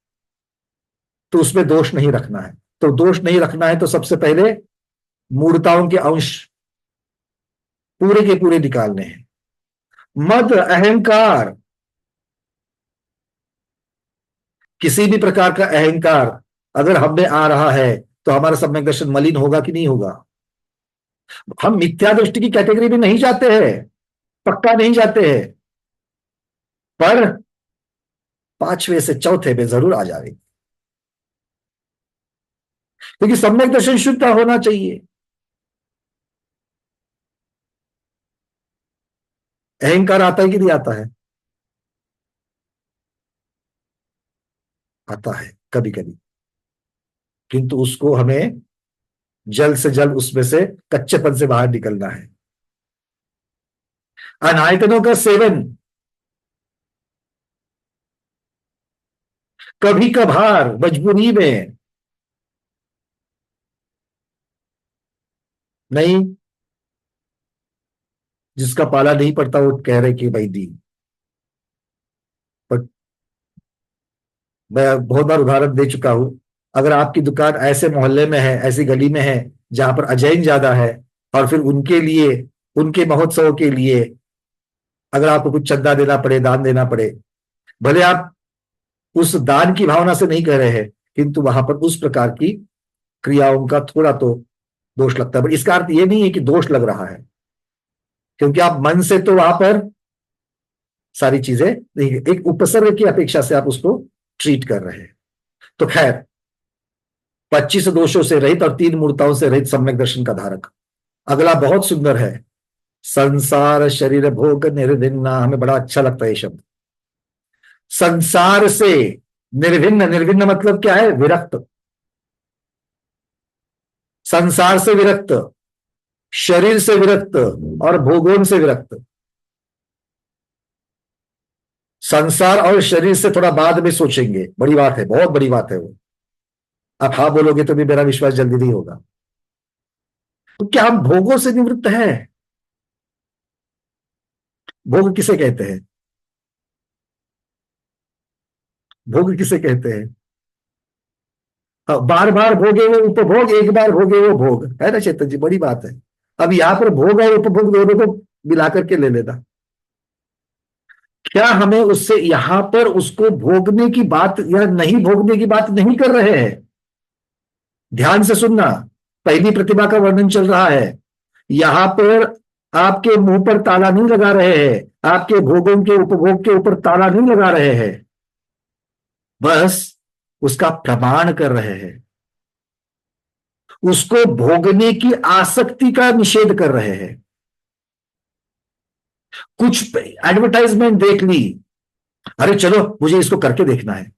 तो उसमें दोष नहीं रखना है। तो दोष नहीं रखना है तो सबसे पहले मूर्ताओं के अंश पूरे के पूरे निकालने हैं। मद, अहंकार, किसी भी प्रकार का अहंकार अगर हम में आ रहा है तो हमारा सम्यक दर्शन मलिन होगा कि नहीं होगा? हम मिथ्या दृष्टि की कैटेगरी में नहीं जाते हैं, पक्का नहीं जाते हैं, पर 5वें से चौथे में जरूर आ जाएगी, क्योंकि सम्यक दर्शन शुद्ध होना चाहिए। अहंकार आता है कि नहीं आता है? आता है कभी कभी, किंतु उसको हमें जल्द से जल्द उसमें से, कच्चेपन से बाहर निकलना है। अनायतनों का सेवन कभी कभार मजबूरी में, नहीं, जिसका पाला नहीं पड़ता वो कह रहे कि भाई दी। पर मैं बहुत बार उदाहरण दे चुका हूं। अगर आपकी दुकान ऐसे मोहल्ले में है, ऐसी गली में है जहां पर अजैन ज्यादा है, और फिर उनके लिए, उनके महोत्सव के लिए अगर आपको कुछ चंदा देना पड़े, दान देना पड़े, भले आप उस दान की भावना से नहीं कर रहे हैं, किंतु वहां पर उस प्रकार की क्रियाओं का थोड़ा तो दोष लगता है। पर इसका अर्थ ये नहीं है कि दोष लग रहा है, क्योंकि आप मन से तो वहां पर सारी चीजें नहीं, एक उपसर्ग की अपेक्षा से आप उसको ट्रीट कर रहे हैं। तो खैर, 25 दोषों से रहित और 3 मूर्ताओं से रहित सम्यक दर्शन का धारक। अगला बहुत सुंदर है, संसार शरीर भोग निर्विन्ना। हमें बड़ा अच्छा लगता है ये शब्द, संसार से निर्भिन्न। निर्भिन्न मतलब क्या है? विरक्त। संसार से विरक्त, शरीर से विरक्त और भोगों से विरक्त। संसार और शरीर से थोड़ा बाद में सोचेंगे, बड़ी बात है, बहुत बड़ी बात है वो। आप हाँ बोलोगे तो भी मेरा विश्वास जल्दी नहीं होगा। तो क्या हम भोगों से निवृत्त हैं? भोग किसे कहते हैं? भोग किसे कहते हैं? बार बार भोगे वो उपभोग, एक बार भोगे वो भोग, है ना चेतन जी? बड़ी बात है। अब यहां पर भोग और उपभोग दोनों को मिलाकर के ले लेना। क्या हमें उससे यहां पर उसको भोगने की बात या नहीं भोगने की बात नहीं कर रहे हैं? ध्यान से सुनना, पहली प्रतिभा का वर्णन चल रहा है। यहां पर आपके मुंह पर ताला नहीं लगा रहे हैं, आपके भोगों के उपभोग के ऊपर ताला नहीं लगा रहे हैं, बस उसका प्रमाण कर रहे हैं, उसको भोगने की आसक्ति का निषेध कर रहे हैं। कुछ एडवर्टाइजमेंट देख ली, अरे चलो मुझे इसको करके देखना है।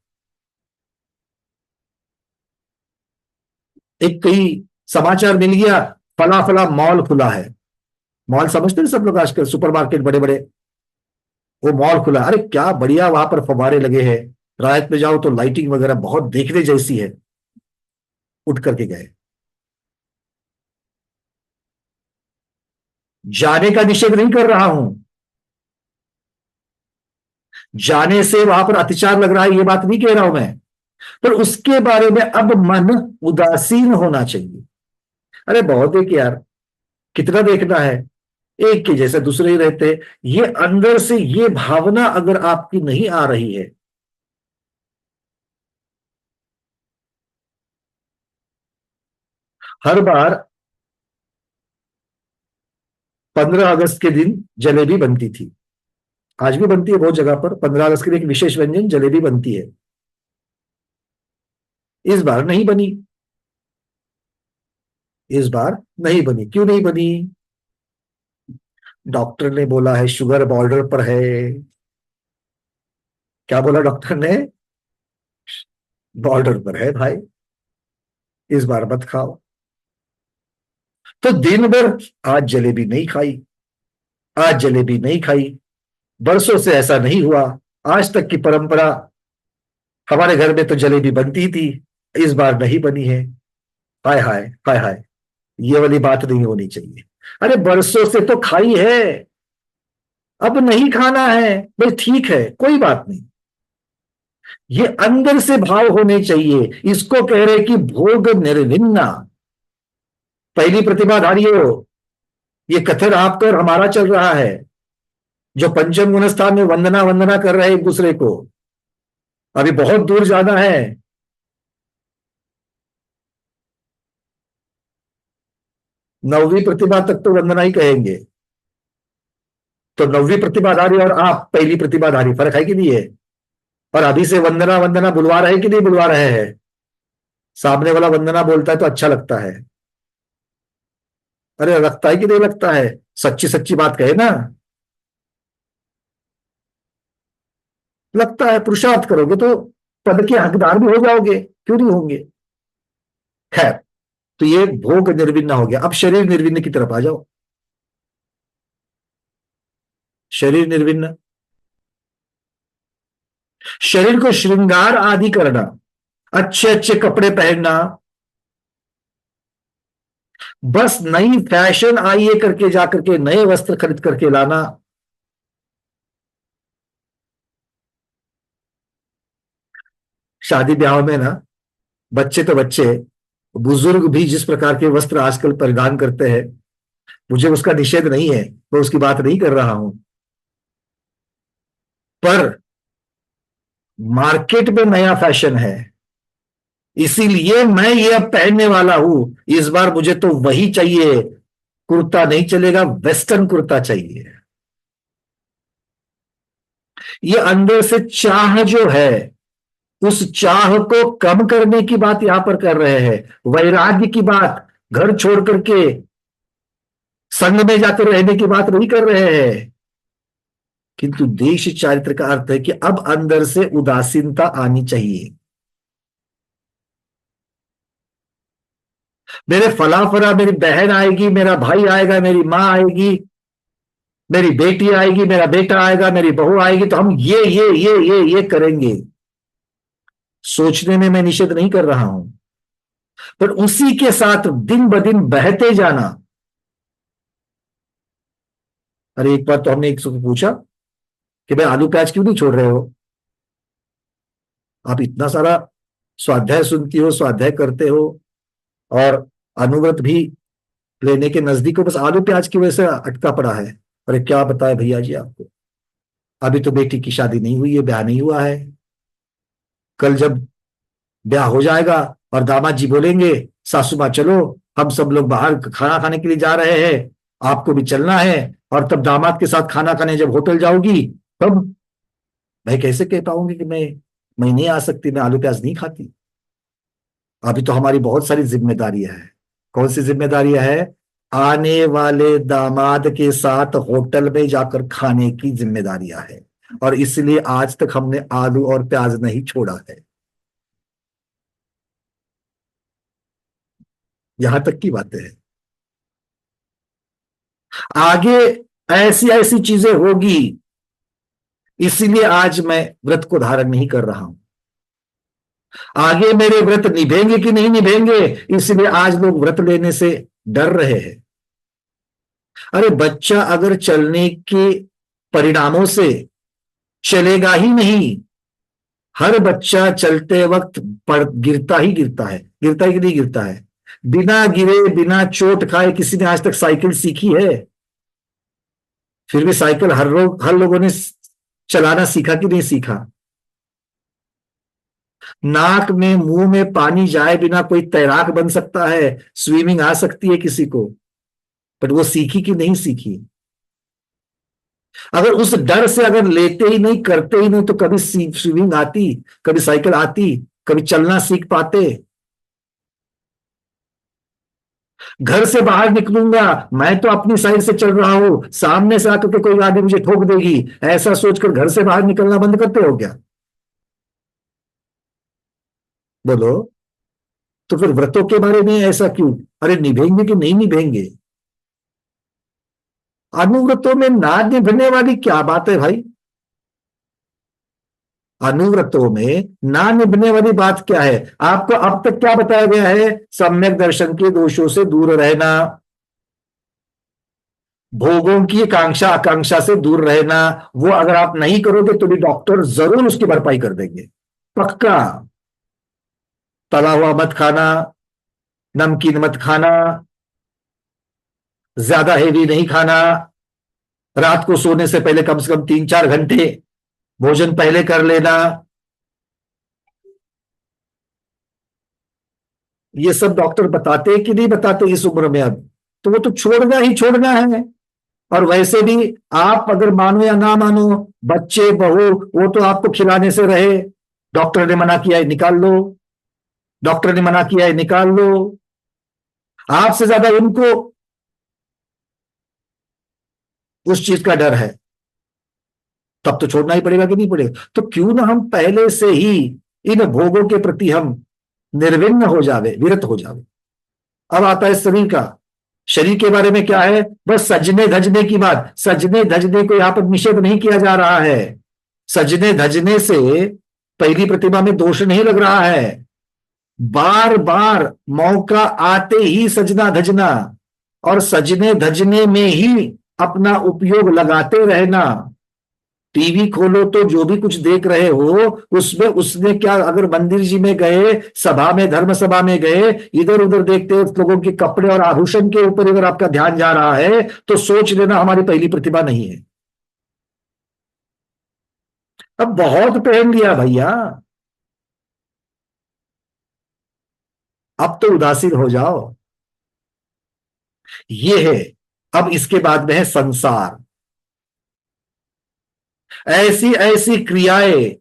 एक कहीं समाचार मिल गया, फला फला मॉल खुला है। मॉल समझते हैं सब लोग आजकल, सुपरमार्केट बड़े बड़े, वो मॉल खुला, अरे क्या बढ़िया, वहां पर फव्वारे लगे हैं, रात में जाओ तो लाइटिंग वगैरह बहुत देखने जैसी है। उठ करके गए, जाने का निषेध नहीं कर रहा हूं, जाने से वहां पर अत्याचार लग रहा है ये बात नहीं कह रहा हूं मैं, पर उसके बारे में अब मन उदासीन होना चाहिए। अरे बहुत देख यार, कितना देखना है, एक के जैसे दूसरे ही रहते। ये अंदर से ये भावना अगर आपकी नहीं आ रही है, हर बार 15 अगस्त के दिन जलेबी बनती थी, आज भी बनती है बहुत जगह पर, 15 अगस्त के लिए एक विशेष व्यंजन जलेबी बनती है। इस बार नहीं बनी। इस बार नहीं बनी, क्यों नहीं बनी? डॉक्टर ने बोला है शुगर बॉर्डर पर है। क्या बोला डॉक्टर ने? बॉर्डर पर है भाई, इस बार मत खाओ। तो दिन भर आज जलेबी नहीं खाई, आज जलेबी नहीं खाई। बरसों से ऐसा नहीं हुआ, आज तक की परंपरा, हमारे घर में तो जलेबी बनती थी, इस बार नहीं बनी है। हाय हाय हाय हाय, ये वाली बात नहीं होनी चाहिए। अरे बरसों से तो खाई है, अब नहीं खाना है, भाई ठीक है कोई बात नहीं। ये अंदर से भाव होने चाहिए, इसको कह रहे कि भोग निर्विन्ना। पहली प्रतिभाधारियों, ये कथन आपका और हमारा चल रहा है, जो पंचम गुण स्थान में वंदना वंदना कर रहे हैं एक दूसरे को। अभी बहुत दूर जाना है। नौवीं प्रतिभा तक तो वंदना ही कहेंगे। तो नौवीं प्रतिभाधारी और आप पहली प्रतिभाधारी, फर्क है कि नहीं है? और अभी से वंदना वंदना बुलवा रहे कि नहीं बुलवा रहे हैं? सामने वाला वंदना बोलता है तो अच्छा लगता है। अरे लगता है कि नहीं लगता है? सच्ची सच्ची बात कहे ना। लगता है, पुरुषार्थ करोगे तो पद के हकदार भी हो जाओगे, क्यों नहीं होंगे? खैर, तो ये भोग निर्विन्न हो गया। अब शरीर निर्विन्न की तरफ आ जाओ। शरीर निर्विन्न, शरीर को श्रृंगार आदि करना, अच्छे अच्छे कपड़े पहनना, बस नई फैशन आई है करके जाकर के नए वस्त्र खरीद करके लाना। शादी ब्याह में ना, बच्चे तो बच्चे, बुजुर्ग भी जिस प्रकार के वस्त्र आजकल परिधान करते हैं, मुझे उसका निषेध नहीं है, मैं उसकी बात नहीं कर रहा हूं। पर मार्केट में नया फैशन है, इसीलिए मैं ये अब पहनने वाला हूं। इस बार मुझे तो वही चाहिए, कुर्ता नहीं चलेगा, वेस्टर्न कुर्ता चाहिए। ये अंदर से चाह जो है, उस चाह को कम करने की बात यहां पर कर रहे हैं, वैराग्य की बात, घर छोड़ करके संघ में जाकर रहने की बात नहीं कर रहे हैं। किंतु देश चारित्र का अर्थ है कि अब अंदर से उदासीनता आनी चाहिए। मेरे फलाफला, मेरी बहन आएगी, मेरा भाई आएगा, मेरी माँ आएगी, मेरी बेटी आएगी, मेरा बेटा आएगा, मेरी बहू आएगी, तो हम ये करेंगे। सोचने में मैं निषेध नहीं कर रहा हूं, पर उसी के साथ दिन ब दिन बहते जाना। अरे एक बार तो हमने एक से पूछा कि भाई आलू प्याज क्यों नहीं छोड़ रहे हो? आप इतना सारा स्वाध्याय सुनती हो, स्वाध्याय करते हो, और अनुव्रत भी लेने के नजदीक हो, बस आलू प्याज की वजह से अटका पड़ा है। अरे क्या बताए भैया जी आपको, अभी तो बेटी की शादी नहीं हुई है, ब्याह नहीं हुआ है। कल जब ब्याह हो जाएगा और दामाद जी बोलेंगे सासू माँ चलो, हम सब लोग बाहर खाना खाने के लिए जा रहे हैं, आपको भी चलना है, और तब दामाद के साथ खाना खाने जब होटल जाओगी, तब मैं कैसे कह पाऊंगी कि मैं नहीं आ सकती, मैं आलू प्याज नहीं खाती? अभी तो हमारी बहुत सारी जिम्मेदारियां हैं। कौन सी जिम्मेदारियां है? आने वाले दामाद के साथ होटल में जाकर खाने की जिम्मेदारियां है, और इसलिए आज तक हमने आलू और प्याज नहीं छोड़ा है। यहां तक की बातें हैं। आगे ऐसी ऐसी चीजें होगी, इसीलिए आज मैं व्रत को धारण नहीं कर रहा हूं। आगे मेरे व्रत निभेंगे कि नहीं निभेंगे, इसलिए आज लोग व्रत लेने से डर रहे हैं। अरे बच्चा अगर चलने के परिणामों से चलेगा ही नहीं, हर बच्चा चलते वक्त गिरता ही गिरता है, गिरता ही कि नहीं गिरता है? बिना गिरे बिना चोट खाए किसी ने आज तक साइकिल सीखी है? फिर भी साइकिल हर लोगों ने चलाना सीखा कि नहीं सीखा? नाक में मुंह में पानी जाए बिना कोई तैराक बन सकता है, स्विमिंग आ सकती है किसी को, पर वो सीखी कि नहीं सीखी? अगर उस डर से अगर लेते ही नहीं, करते ही नहीं, तो कभी स्विमिंग आती, कभी साइकिल आती, कभी चलना सीख पाते? घर से बाहर निकलूंगा, मैं तो अपनी साइड से चल रहा हूं, सामने से आकर के कोई गाड़ी मुझे ठोक देगी, ऐसा सोचकर घर से बाहर निकलना बंद करते हो क्या? बोलो। तो फिर व्रतों के बारे में ऐसा क्यों? अरे निभेंगे कि नहीं निभेंगे? अनुव्रतों में ना निभने वाली क्या बात है भाई? अनुव्रतों में ना निभने वाली बात क्या है? आपको अब तक क्या बताया गया है? सम्यक दर्शन के दोषों से दूर रहना, भोगों की आकांक्षा आकांक्षा से दूर रहना। वो अगर आप नहीं करोगे तो भी डॉक्टर जरूर उसकी भरपाई कर देंगे, पक्का। तला हुआ मत खाना, नमकीन मत खाना, ज्यादा हेवी नहीं खाना, रात को सोने से पहले कम से कम 3-4 घंटे भोजन पहले कर लेना। ये सब डॉक्टर बताते हैं कि नहीं बताते इस उम्र में? अब तो वो तो छोड़ना ही छोड़ना है। और वैसे भी आप अगर मानो या ना मानो, बच्चे बहू वो तो आपको खिलाने से रहे, डॉक्टर ने मना किया है निकाल लो, डॉक्टर ने मना किया है निकाल लो। आपसे ज्यादा उनको उस चीज का डर है, तब तो छोड़ना ही पड़ेगा कि नहीं पड़ेगा? तो क्यों ना हम पहले से ही इन भोगों के प्रति हम निर्विण्ण हो जावे, विरत हो जावे। अब आता है शरीर का। शरीर के बारे में क्या है? बस सजने धजने की बात। सजने धजने को यहां पर निषेध नहीं किया जा रहा है। सजने धजने से पहली प्रतिमा में दोष नहीं लग रहा है। बार बार मौका आते ही सजना धजना और सजने धजने में ही अपना उपयोग लगाते रहना। टीवी खोलो तो जो भी कुछ देख रहे हो उसमें उसने क्या, अगर मंदिर जी में गए, सभा में, धर्म सभा में गए, इधर उधर देखते हो लोगों के कपड़े और आभूषण के ऊपर अगर आपका ध्यान जा रहा है तो सोच लेना हमारी पहली प्रतिभा नहीं है। अब बहुत पहन लिया भैया, अब तो उदासीन हो जाओ। ये है। अब इसके बाद में है संसार। ऐसी ऐसी क्रियाएं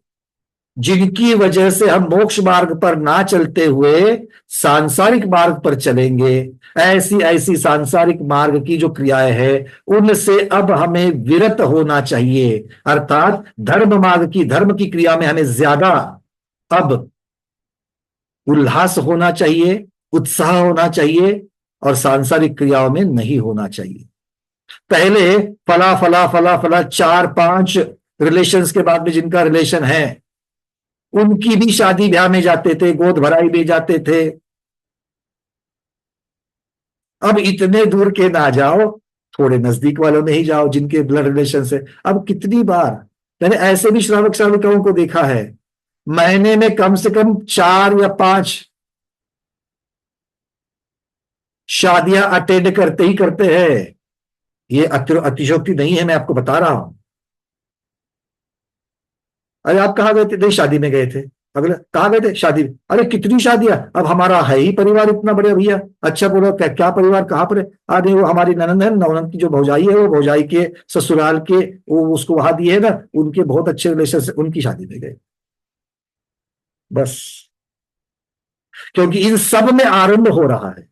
जिनकी वजह से हम मोक्ष मार्ग पर ना चलते हुए सांसारिक मार्ग पर चलेंगे, ऐसी ऐसी सांसारिक मार्ग की जो क्रियाएं हैं उनसे अब हमें विरत होना चाहिए। अर्थात धर्म मार्ग की, धर्म की क्रिया में हमें ज्यादा अब उल्लास होना चाहिए, उत्साह होना चाहिए, और सांसारिक क्रियाओं में नहीं होना चाहिए। पहले फला फला फला फला 4-5 रिलेशंस के बाद में जिनका रिलेशन है उनकी भी शादी ब्याह में जाते थे, गोद भराई में जाते थे। अब इतने दूर के ना जाओ, थोड़े नजदीक वालों में ही जाओ जिनके ब्लड रिलेशन से। अब कितनी बार मैंने ऐसे भी श्रावक श्राविकाओं को देखा है, महीने में कम से कम 4 या 5 शादियां अटेंड करते ही करते हैं। ये अतिशयोक्ति नहीं है, मैं आपको बता रहा हूं। अरे आप कहाँ गए थे? नहीं, शादी में गए थे। अगले कहाँ गए थे? शादी में। अरे कितनी शादियां, अब हमारा है ही परिवार इतना बढ़िया भैया। अच्छा बोलो क्या, क्या परिवार, कहाँ पर है? अरे वो हमारी ननंद है, ननंद की जो भौजाई है वो भौजाई के ससुराल के, वो उसको वहां दिए है ना, उनके बहुत अच्छे रिलेशन से उनकी शादी में गए। बस। क्योंकि इन सब में आरंभ हो रहा है,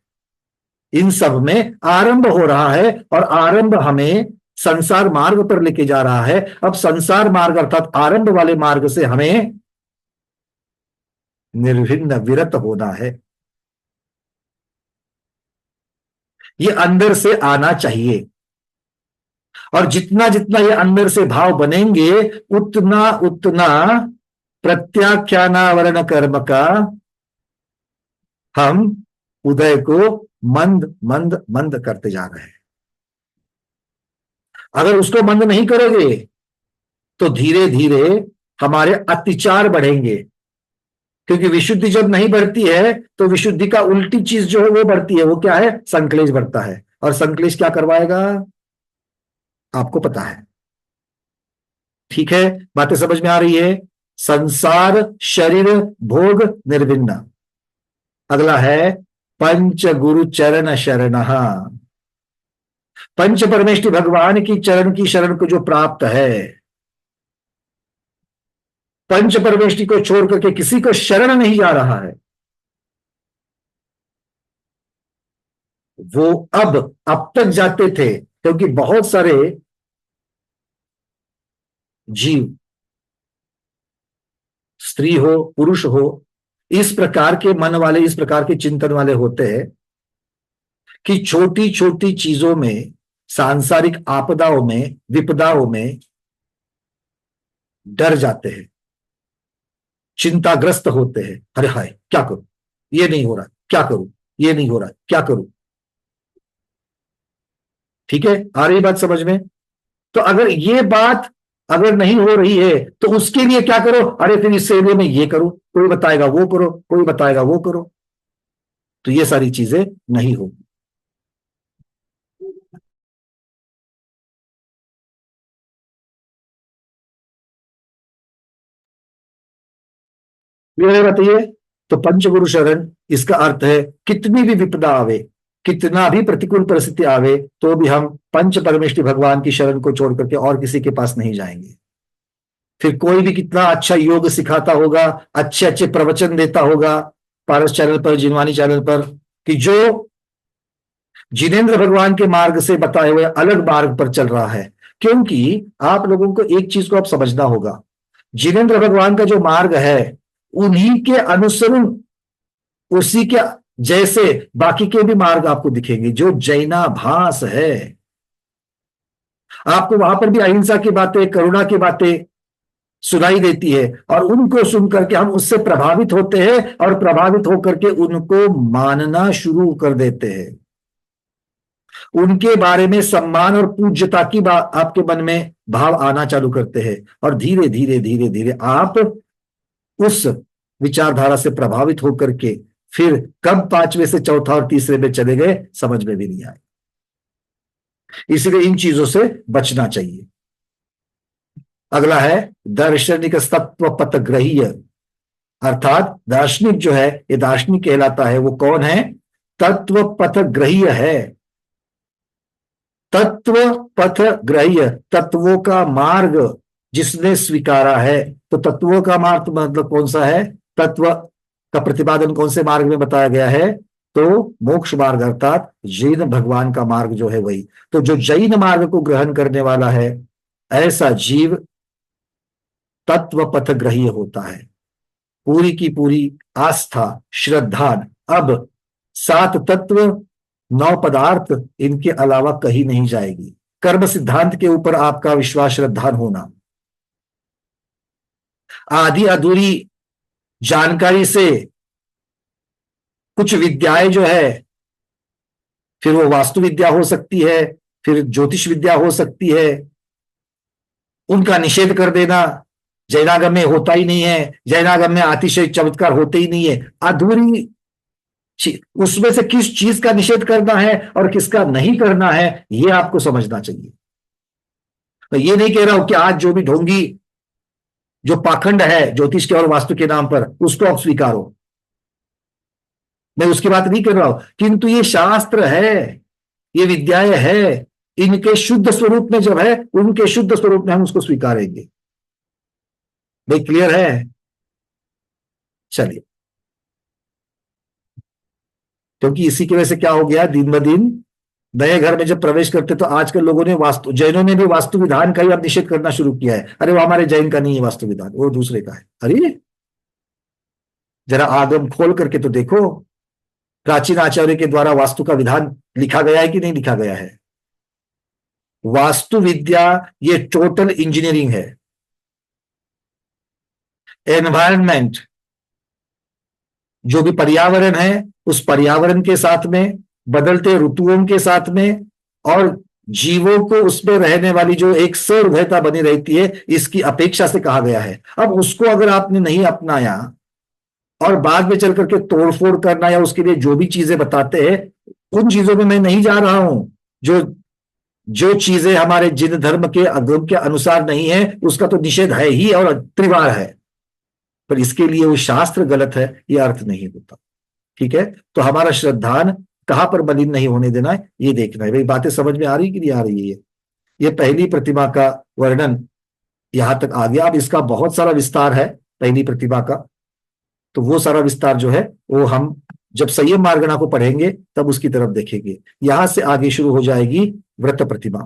इन सब में आरंभ हो रहा है, और आरंभ हमें संसार मार्ग पर लेके जा रहा है। अब संसार मार्ग अर्थात आरंभ वाले मार्ग से हमें निर्विघ्न विरत होना है। ये अंदर से आना चाहिए, और जितना जितना ये अंदर से भाव बनेंगे उतना उतना प्रत्याख्यानावरण कर्म का हम उदय को मंद मंद मंद करते जा रहे हैं। अगर उसको मंद नहीं करोगे तो धीरे धीरे हमारे अत्याचार बढ़ेंगे, क्योंकि विशुद्धि जब नहीं बढ़ती है तो विशुद्धि का उल्टी चीज जो है वो बढ़ती है। वो क्या है? संक्लेश बढ़ता है। और संक्लेश क्या करवाएगा? आपको पता है। ठीक है, बातें समझ में आ रही है? संसार शरीर भोग निर्विन्न। अगला है पंच गुरु चरण शरण। पंच परमेष्टि भगवान की चरण की शरण को जो प्राप्त है, पंच परमेष्टि को छोड़ करके किसी को शरण नहीं जा रहा है, वो अब तक जाते थे क्योंकि बहुत सारे जीव, स्त्री हो पुरुष हो, इस प्रकार के मन वाले, इस प्रकार के चिंतन वाले होते हैं कि छोटी छोटी चीजों में, सांसारिक आपदाओं में, विपदाओं में डर जाते हैं, चिंताग्रस्त होते हैं। अरे हाय क्या करूं, ये नहीं हो रहा, क्या करूं, ये नहीं हो रहा, क्या करूं। ठीक है, आ रही बात समझ में? तो अगर ये बात अगर नहीं हो रही है तो उसके लिए क्या करो? अरे फिर इस एरिया में ये करो, कोई बताएगा वो करो, कोई बताएगा वो करो। तो ये सारी चीजें नहीं होगी। ये बताइए। तो पंचगुरु शरण, इसका अर्थ है कितनी भी विपदा आवे, कितना भी प्रतिकूल परिस्थिति आवे, तो भी हम पंच परमेष्टि भगवान की शरण को छोड़ करके और किसी के पास नहीं जाएंगे। फिर कोई भी कितना अच्छा योग सिखाता होगा, अच्छे अच्छे प्रवचन देता होगा पारस चैनल पर, जिनवानी चैनल पर, कि जो जिनेन्द्र भगवान के मार्ग से बताए हुए अलग मार्ग पर चल रहा है। क्योंकि आप लोगों को एक चीज को आप समझना होगा, जिनेन्द्र भगवान का जो मार्ग है उन्हीं के अनुसरण, उसी के जैसे बाकी के भी मार्ग आपको दिखेंगे। जो जैनाभास है, आपको वहां पर भी अहिंसा की बातें, करुणा की बातें सुनाई देती है, और उनको सुन करके हम उससे प्रभावित होते हैं और प्रभावित होकर के उनको मानना शुरू कर देते हैं। उनके बारे में सम्मान और पूज्यता की बात आपके मन में भाव आना चालू करते हैं, और धीरे धीरे धीरे धीरे आप उस विचारधारा से प्रभावित होकर के फिर कब पांचवें से चौथा और तीसरे में चले गए समझ में भी नहीं आए। इसलिए इन चीजों से बचना चाहिए। अगला है दार्शनिक तत्व पथग्रहीय, अर्थात दार्शनिक जो है, ये दार्शनिक कहलाता है। वो कौन है? तत्व पथग्रहीय है। तत्व पथग्रहीय, तत्वों का मार्ग जिसने स्वीकारा है। तो तत्वों का मार्ग मतलब कौन सा है? तत्व का प्रतिपादन कौन से मार्ग में बताया गया है? तो मोक्ष मार्ग, अर्थात जैन भगवान का मार्ग जो है वही। तो जो जैन मार्ग को ग्रहण करने वाला है, ऐसा जीव तत्व पथग्रहीय होता है। पूरी की पूरी आस्था, श्रद्धा अब 7 तत्व, 9 पदार्थ, इनके अलावा कहीं नहीं जाएगी। कर्म सिद्धांत के ऊपर आपका विश्वास, श्रद्धा होना, आधी अधूरी जानकारी से कुछ विद्याएं जो है, फिर वो वास्तु विद्या हो सकती है, फिर ज्योतिष विद्या हो सकती है, उनका निषेध कर देना। जैनागम में होता ही नहीं है, जैनागम में अतिशय चमत्कार होते ही नहीं है, अधूरी। उसमें से किस चीज का निषेध करना है और किसका नहीं करना है, यह आपको समझना चाहिए। मैं ये नहीं कह रहा हूं कि आज जो भी ढोंगी, जो पाखंड है ज्योतिष के और वास्तु के नाम पर, उसको आप स्वीकारो, मैं उसकी बात नहीं कर रहा हूं। किंतु ये शास्त्र है, ये विद्याएं है, इनके शुद्ध स्वरूप में जब है, उनके शुद्ध स्वरूप में हम उसको स्वीकारेंगे। भाई क्लियर है? चलिए, क्योंकि इसी की वजह से क्या हो गया, दिन ब दिन नए घर में जब प्रवेश करते तो आजकल लोगों ने वास्तु, जैनों ने भी वास्तु विधान का ही अब निषेध करना शुरू किया है। अरे वो हमारे जैन का नहीं है वास्तु विधान, वो दूसरे का है। अरे जरा आगम खोल करके तो देखो, प्राचीन आचार्य के द्वारा वास्तु का विधान लिखा गया है कि नहीं लिखा गया है? वास्तु विद्या ये टोटल इंजीनियरिंग है। एनवायरनमेंट, जो भी पर्यावरण है, उस पर्यावरण के साथ में, बदलते ऋतुओं के साथ में, और जीवों को उसमें रहने वाली जो एक सर्वभयता बनी रहती है, इसकी अपेक्षा से कहा गया है। अब उसको अगर आपने नहीं अपनाया और बाद में चल करके तोड़फोड़ करना या उसके लिए जो भी चीजें बताते हैं, उन चीजों में मैं नहीं जा रहा हूं। जो जो चीजें हमारे जिन धर्म के अगम के अनुसार नहीं है, उसका तो निषेध है ही और त्रिवार है, पर इसके लिए वो शास्त्र गलत है, यह अर्थ नहीं होता। ठीक है, तो हमारा श्रद्धान कहां पर मलिन नहीं होने देना है, ये देखना है। भाई बातें समझ में आ रही कि नहीं आ रही है? ये पहली प्रतिमा का वर्णन यहां तक आ गया। अब इसका बहुत सारा विस्तार है पहली प्रतिमा का, तो वो सारा विस्तार जो है वो हम जब संयम मार्गणा को पढ़ेंगे तब उसकी तरफ देखेंगे। यहां से आगे शुरू हो जाएगी व्रत प्रतिमा।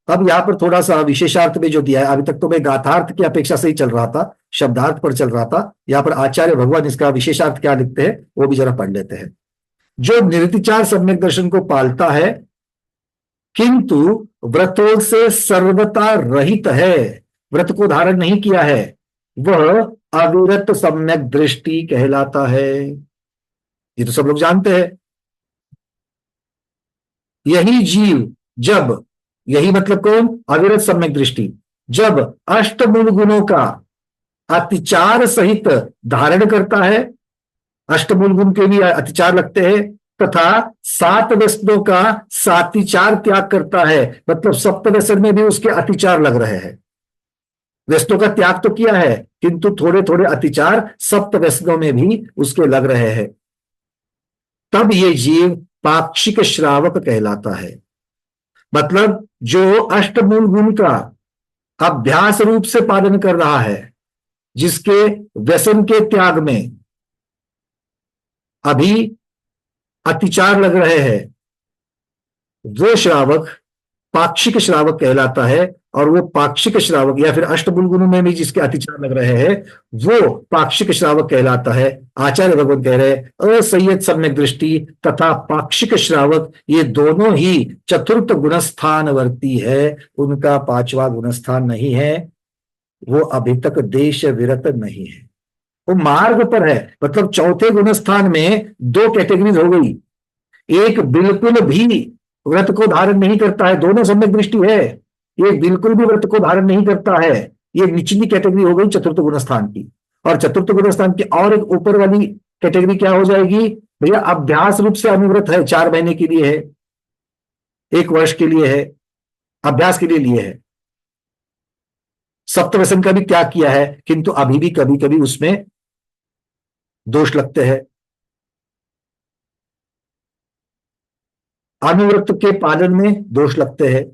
अब यहां पर थोड़ा सा विशेषार्थ में जो दिया है, अभी तक तो मैं गाथार्थ की अपेक्षा से ही चल रहा था, शब्दार्थ पर चल रहा था। यहां पर आचार्य भगवान इसका विशेषार्थ क्या लिखते हैं वो भी जरा पढ़ लेते हैं। जो निर्विचार सम्यक दर्शन को पालता है किंतु व्रतों से सर्वथा रहित है, व्रत को धारण नहीं किया है, वह अविरत सम्यक दृष्टि कहलाता है। ये तो सब लोग जानते हैं। यही जीव जब, यही मतलब कौन? अविरत सम्यक दृष्टि, जब अष्टमूल गुणों का अतिचार सहित धारण करता है, अष्टमूल गुण के भी अतिचार लगते हैं, तथा सात व्यसनों का सातिचार त्याग करता है, मतलब सप्त व्यसन में भी उसके अतिचार लग रहे हैं। व्यसनों का त्याग तो किया है किंतु थोड़े थोड़े अतिचार सप्त व्यसनों में भी उसके लग रहे हैं, तब ये जीव पाक्षिक श्रावक कहलाता है। मतलब जो अष्टमूल गुण का अभ्यास रूप से पालन कर रहा है, जिसके व्यसन के त्याग में अभी अतिचार लग रहे हैं, वो श्रावक पाक्षिक श्रावक कहलाता है। और वो पाक्षिक श्रावक या फिर अष्टमूल गुणों में भी जिसके अतिचार लग रहे हैं, वो पाक्षिक श्रावक कहलाता है। आचार्य भगवान कह रहे हैं असंयत सम्यक दृष्टि तथा पाक्षिक श्रावक ये दोनों ही चतुर्थ गुणस्थानवर्ती है, उनका पांचवा गुणस्थान नहीं है, वो अभी तक देश विरत नहीं है, वो मार्ग पर है। मतलब चौथे गुणस्थान में दो कैटेगरीज हो गई, एक बिल्कुल भी व्रत को धारण नहीं करता है, दोनों सम्यक दृष्टि है, एक बिल्कुल भी व्रत को धारण नहीं करता है, ये निचली कैटेगरी हो गई चतुर्थ गुणस्थान की। और चतुर्थ गुणस्थान की और एक ऊपर वाली कैटेगरी क्या हो जाएगी? भैया अभ्यास रूप से अनुव्रत है, 4 महीने के लिए है, 1 वर्ष के लिए है, अभ्यास के लिए लिए है, सप्तव्यसन का भी त्याग किया है, किंतु अभी भी कभी कभी उसमें दोष लगते हैं। अनुव्रत के पालन में दोष लगते हैं।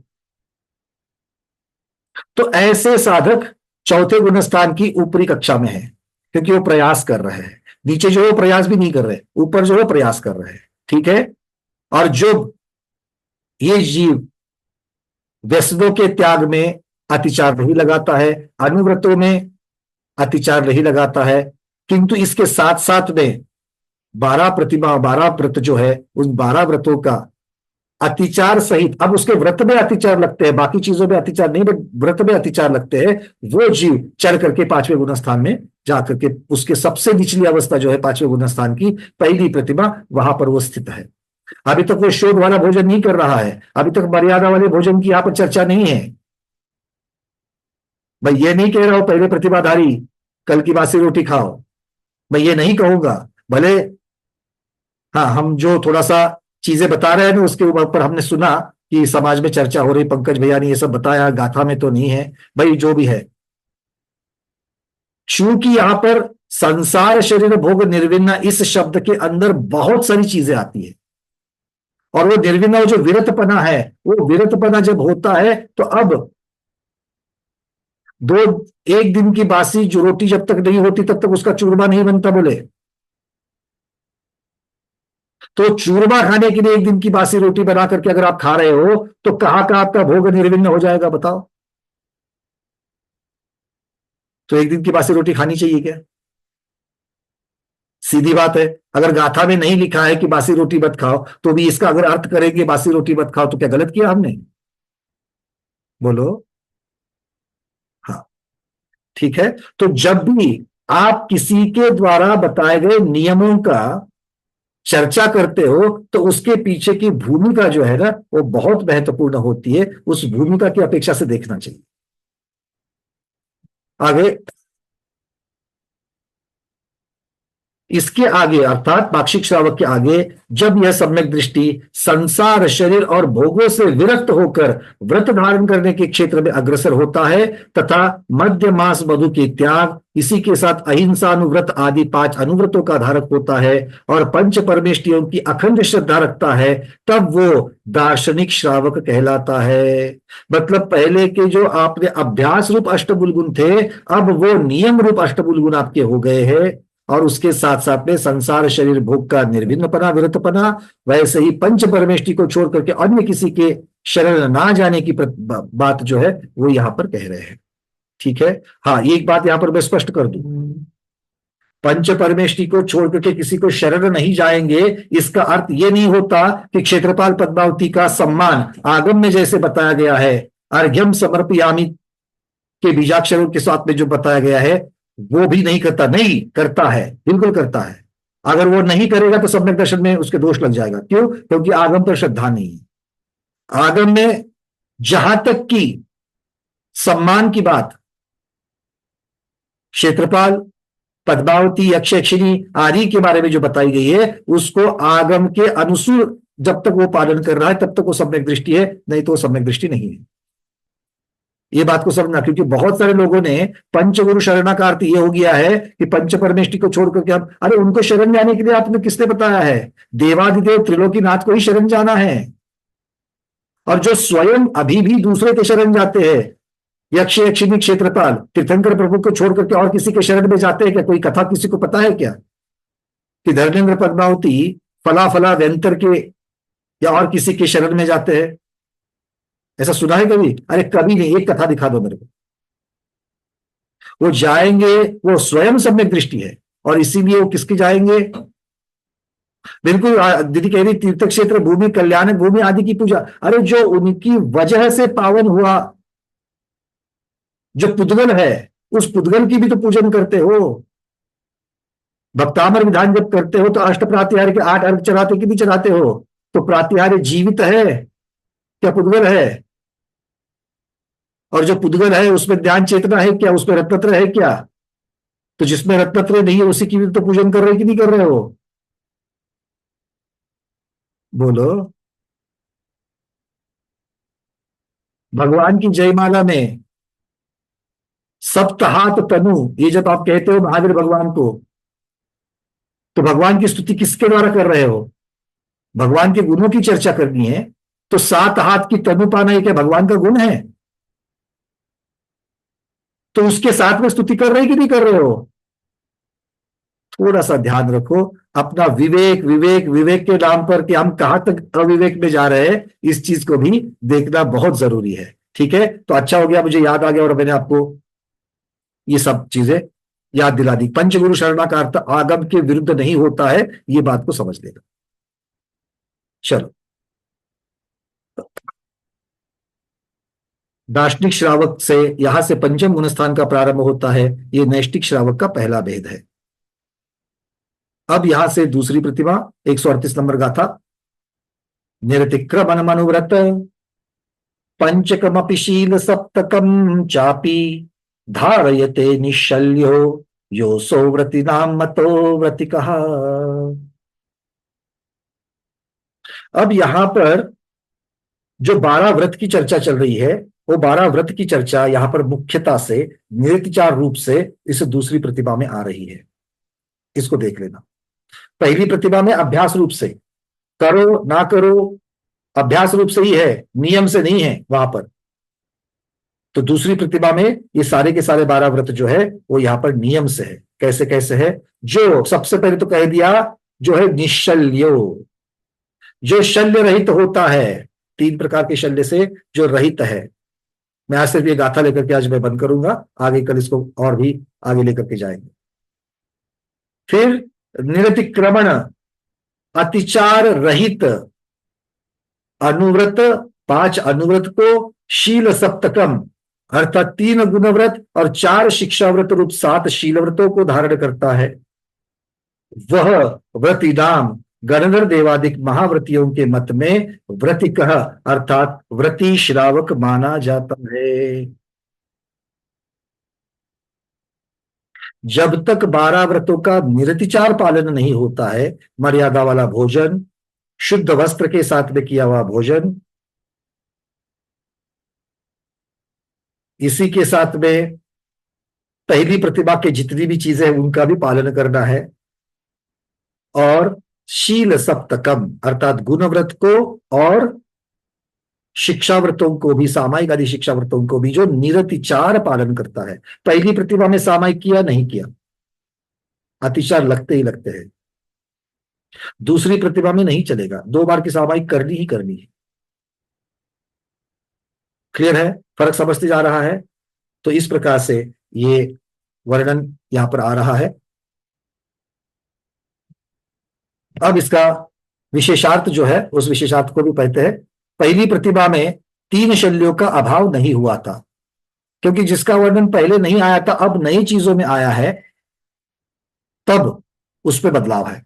तो ऐसे साधक चौथे गुणस्थान की ऊपरी कक्षा में है, क्योंकि वो प्रयास कर रहे हैं। नीचे जो है प्रयास भी नहीं कर रहे, ऊपर जो है प्रयास कर रहे हैं। ठीक है, और जो ये जीव व्यसनों के त्याग में अतिचार नहीं लगाता है, अनुव्रतों में अतिचार नहीं लगाता है, किंतु इसके साथ साथ में 12 प्रतिमा 12 व्रत जो है, उन 12 व्रतों का अतिचार सहित, अब उसके व्रत में अतिचार लगते हैं, बाकी चीजों में अतिचार नहीं, बट व्रत में अतिचार लगते हैं, वो जीव चढ़ करके 5वें गुणस्थान में जाकर के उसके सबसे निचली अवस्था जो है 5वें गुणस्थान की पहली प्रतिमा, वहां पर वो स्थित है। अभी तक वो शोध वाला भोजन नहीं कर रहा है, अभी तक मर्यादा वाले भोजन की यहां पर चर्चा नहीं है। मैं ये नहीं कह रहा हूं पहले प्रतिभाधारी कल की बासी रोटी खाओ, मैं ये नहीं कहूंगा। भले हाँ, हम जो थोड़ा सा चीजें बता रहे हैं ना, उसके ऊपर हमने सुना कि समाज में चर्चा हो रही, पंकज भैया ने ये सब बताया, गाथा में तो नहीं है। भाई जो भी है, चूंकि यहां पर संसार शरीर भोग निर्विन्ना इस शब्द के अंदर बहुत सारी चीजें आती है, और वो निर्विन्ना जो विरतपना है, वो विरतपना जब होता है तो अब एक दिन की बासी जो रोटी जब तक नहीं होती तब तक उसका चूरमा नहीं बनता बोले। तो चूरमा खाने के लिए एक दिन की बासी रोटी बना करके अगर आप खा रहे हो, तो कहां का आपका भोग निर्विन्न हो जाएगा बताओ? तो एक दिन की बासी रोटी खानी चाहिए क्या? सीधी बात है। अगर गाथा में नहीं लिखा है कि बासी रोटी मत खाओ, तो भी इसका अगर अर्थ करेंगे बासी रोटी मत खाओ, तो क्या गलत किया हमने? बोलो। हाँ, ठीक है। तो जब भी आप किसी के द्वारा बताए गए नियमों का चर्चा करते हो, तो उसके पीछे की भूमिका जो है ना, वो बहुत महत्वपूर्ण होती है, उस भूमिका की अपेक्षा से देखना चाहिए। आगे इसके आगे अर्थात पाक्षिक श्रावक के आगे जब यह सम्यक दृष्टि संसार शरीर और भोगों से विरक्त होकर व्रत धारण करने के क्षेत्र में अग्रसर होता है तथा मध्य मास मधु के त्याग, इसी के साथ अहिंसा अनुव्रत आदि 5 अनुव्रतों का धारक होता है और पंच परमेष्टियों की अखंड श्रद्धा रखता है, तब वो दार्शनिक श्रावक कहलाता है। मतलब पहले के जो आपने अभ्यास रूप अष्टबुल गुण थे, अब वो नियम रूप अष्टबुल गुण आपके हो गए हैं। और उसके साथ साथ में संसार शरीर भोग का निर्विघ्नपना विरतपना, वैसे ही पंच परमेष्टि को छोड़ करके अन्य किसी के शरण ना जाने की बात जो है वो यहां पर कह रहे हैं। ठीक है, हाँ एक बात यहां पर मैं स्पष्ट कर दूं, पंच परमेष्टि को छोड़ करके किसी को शरण नहीं जाएंगे, इसका अर्थ ये नहीं होता कि क्षेत्रपाल पद्मावती का सम्मान आगम में जैसे बताया गया है, अर्घ्यम समर्पयामि के बीजाक्षरों के साथ में जो बताया गया है वो भी नहीं करता, नहीं करता है, बिल्कुल करता है। अगर वो नहीं करेगा तो सम्यक दर्शन में उसके दोष लग जाएगा। क्यों? क्योंकि आगम पर श्रद्धा नहीं है। आगम में जहां तक की सम्मान की बात क्षेत्रपाल पद्मावती यक्षिणी आदि के बारे में जो बताई गई है, उसको आगम के अनुसार जब तक वो पालन कर रहा है तब तक वो सम्यक दृष्टि है, नहीं तो वो सम्यक दृष्टि नहीं है। ये बात को समझना, क्योंकि बहुत सारे लोगों ने पंचगुरु शरणा का अर्थ ये हो गया है कि पंच परमेष्टि को छोड़ करके आप, अरे उनको शरण जाने के लिए आपने किसने बताया है? देवादिदेव त्रिलोकीनाथ को ही शरण जाना है। और जो स्वयं अभी भी दूसरे के शरण जाते हैं, यक्ष यक्षिणी क्षेत्रपाल तीर्थंकर प्रभु को छोड़ करके और किसी के शरण में जाते हैं क्या? कोई कथा किसी को पता है क्या कि धर्मेंद्र पद्मावती फला फला व्यंतर के या और किसी के शरण में जाते हैं? ऐसा सुना है कभी? अरे कभी नहीं, एक कथा दिखा दो मेरे को। वो जाएंगे, वो स्वयं सम्यक दृष्टि है और इसीलिए वो किसके जाएंगे? बिल्कुल दीदी कह रही तीर्थ क्षेत्र भूमि कल्याण भूमि आदि की पूजा। अरे जो उनकी वजह से पावन हुआ जो पुद्गल है, उस पुद्गल की भी तो पूजन करते हो। भक्तामर विधान जब करते हो तो अष्ट प्रातिहार्य के 8 अर्घ चढ़ाते कि नहीं चढ़ाते हो? तो प्रातिहार्य जीवित है क्या पुद्गल है? और जो पुद्गल है उसमें ध्यान चेतना है क्या? उसमें रत्नत्र है क्या? तो जिसमें रत्नत्र नहीं है उसी की भी तो पूजन कर रहे कि नहीं कर रहे हो? बोलो। भगवान की जयमाला में सप्तहात तनु, ये जब आप कहते हो महावीर भगवान को, तो भगवान की स्तुति किसके द्वारा कर रहे हो? भगवान के गुणों की चर्चा करनी है तो 7 हाथ की तनु पाना ये क्या भगवान का गुण है? तो उसके साथ में स्तुति कर रहे कि नहीं कर रहे हो? थोड़ा सा ध्यान रखो अपना। विवेक विवेक विवेक के नाम पर कि हम कहां तक अविवेक में जा रहे हैं, इस चीज को भी देखना बहुत जरूरी है। ठीक है, तो अच्छा हो गया मुझे याद आ गया और मैंने आपको ये सब चीजें याद दिला दी। पंचगुरु शरणा का अर्थ आगम के विरुद्ध नहीं होता है, ये बात को समझ लेना। चलो, दार्शनिक श्रावक से यहां से पंचम गुणस्थान का प्रारंभ होता है। ये नैष्टिक श्रावक का पहला भेद है। अब यहां से दूसरी प्रतिमा 138 नंबर गाथा। निरतिक्रमण मनुव्रत पंचकमपि शील सप्तकम चापी धारयते निशल्यो यो सो व्रति नाम मतो व्रति कहा। अब यहां पर जो 12 व्रत की चर्चा चल रही है, वो 12 व्रत की चर्चा यहां पर मुख्यता से निरतिचार रूप से इस दूसरी प्रतिभा में आ रही है। इसको देख लेना। पहली प्रतिभा में अभ्यास रूप से करो ना करो, अभ्यास रूप से ही है, नियम से नहीं है वहां पर। तो दूसरी प्रतिभा में ये सारे के सारे 12 व्रत जो है वो यहां पर नियम से है। कैसे कैसे है? जो सबसे पहले तो कह दिया जो है निशल्यो, जो शल्य रहित होता है। 3 प्रकार के शल्य से जो रहित है। मैं आज सिर्फ ये गाथा लेकर के आज मैं बंद करूंगा, आगे कल इसको और भी आगे लेकर के जाएंगे। फिर निरतिक्रमण, अतिचार रहित अनुव्रत, 5 अनुव्रत को शील सप्तकम अर्थात 3 गुणव्रत और 4 शिक्षाव्रत रूप 7 शीलव्रतों को धारण करता है। वह व्रतिनाम गणधर देवादिक महाव्रतियों के मत में व्रतिकः अर्थात व्रति श्रावक माना जाता है। जब तक 12 व्रतों का निरतिचार पालन नहीं होता है, मर्यादा वाला भोजन, शुद्ध वस्त्र के साथ में किया हुआ भोजन, इसी के साथ में पहली प्रतिभा के जितनी भी चीजें हैं उनका भी पालन करना है, और शील सप्तकम अर्थात गुण व्रत को और शिक्षा व्रतों को भी, सामायिक आदि शिक्षा व्रतों को भी जो निरतिचार पालन करता है। पहली प्रतिभा में सामायिक किया नहीं किया, अतिचार लगते ही लगते हैं। दूसरी प्रतिभा में नहीं चलेगा, 2 बार की सामायिक करनी ही करनी है। क्लियर है? फर्क समझते जा रहा है? तो इस प्रकार से ये वर्णन यहां पर आ रहा है। अब इसका विशेषार्थ जो है उस विशेषार्थ को भी कहते हैं। पहली प्रतिभा में 3 शल्यों का अभाव नहीं हुआ था, क्योंकि जिसका वर्णन पहले नहीं आया था अब नई चीजों में आया है, तब उस पर बदलाव है।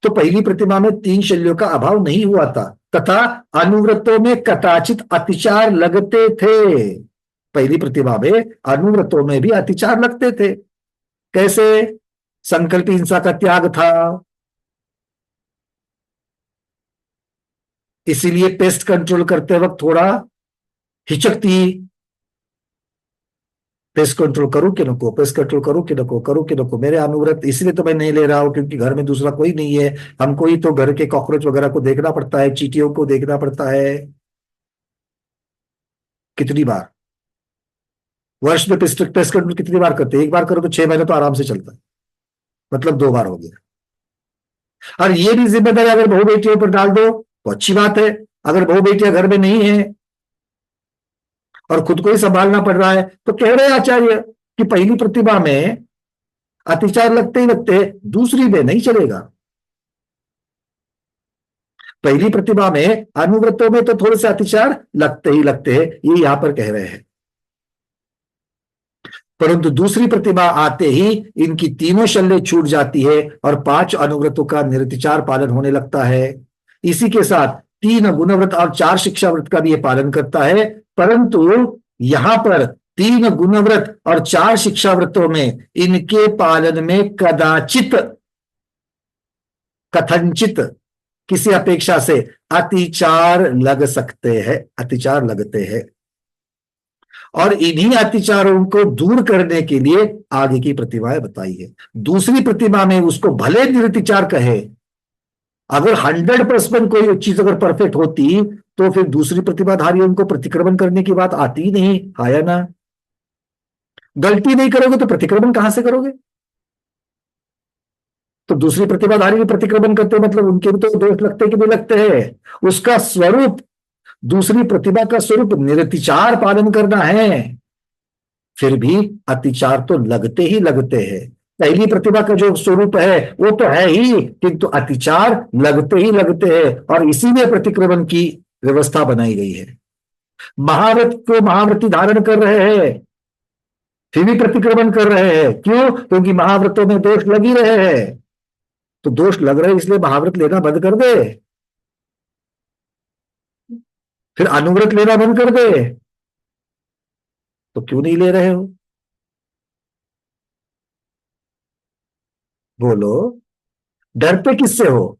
तो पहली प्रतिभा में 3 शल्यों का अभाव नहीं हुआ था, तथा अनुव्रतों में कदाचित अतिचार लगते थे। पहली प्रतिभा में अनुव्रतों में भी अतिचार लगते थे। कैसे? संकल्प हिंसा का त्याग था, इसीलिए पेस्ट कंट्रोल करते वक्त थोड़ा हिचकती, पेस्ट कंट्रोल करूं कि नको, पेस्ट कंट्रोल करूं कि नको, करूं कि नको, मेरे अनुव्रत इसलिए तो मैं नहीं ले रहा हूं क्योंकि घर में दूसरा कोई नहीं है, हमको ही तो घर के कॉकरोच वगैरह को देखना पड़ता है, चींटियों को देखना पड़ता है। कितनी बार वर्ष में पेस्ट पेस्ट कंट्रोल कितनी बार करते हैं? 1 बार करो तो 6 महीने तो आराम से चलता है, मतलब 2 बार हो गया। और ये भी जिम्मेदारी अगर बहू बेटियों पर डाल दो तो अच्छी बात है। अगर बहू बेटियां घर में नहीं है और खुद को ही संभालना पड़ रहा है, तो कह रहे आचार्य कि पहली प्रतिभा में अतिचार लगते ही लगते, दूसरी में नहीं चलेगा। पहली प्रतिभा में अनुव्रतों में तो थोड़े से अतिचार लगते ही लगते हैं, ये यहां पर कह रहे हैं, परंतु दूसरी प्रतिभा आते ही इनकी तीनों शल्य छूट जाती है और 5 अनुव्रतों का निरतिचार पालन होने लगता है। इसी के साथ 3 गुणव्रत और 4 शिक्षा व्रत का भी ये पालन करता है, परंतु यहां पर 3 गुणव्रत और 4 शिक्षा व्रतों में इनके पालन में कदाचित, कथनचित, किसी अपेक्षा से अतिचार लग सकते हैं, अतिचार लगते हैं। और इन्हीं अतिचारों को दूर करने के लिए आगे की प्रतिभाएं बताई है। दूसरी प्रतिभा में उसको भले निरतिचार कहे, अगर 100% कोई चीज अगर परफेक्ट होती तो फिर दूसरी प्रतिभाधारियों को प्रतिक्रमण करने की बात आती ही नहीं, आया ना? गलती नहीं करोगे तो प्रतिक्रमण कहां से करोगे? तो दूसरी प्रतिभाधारी भी प्रतिक्रमण करते मतलब उनके भी तो दोष लगते कि नहीं लगते हैं। उसका स्वरूप, दूसरी प्रतिभा का स्वरूप निरतिचार पालन करना है, फिर भी अतिचार तो लगते ही लगते हैं। पहली प्रतिभा का जो स्वरूप है वो तो है ही, किंतु अतिचार लगते ही लगते हैं, और इसीलिए प्रतिक्रमण की व्यवस्था बनाई गई है। महाव्रत को महाव्रती धारण कर रहे हैं, फिर भी प्रतिक्रमण कर रहे हैं, क्यों? क्योंकि महाव्रतों में दोष लग ही रहे हैं। तो दोष लग रहे हैं इसलिए महाव्रत लेना बंद कर दे, फिर अनुव्रत लेना बंद कर दे, तो क्यों नहीं ले रहे हो? बोलो, डरते किससे हो?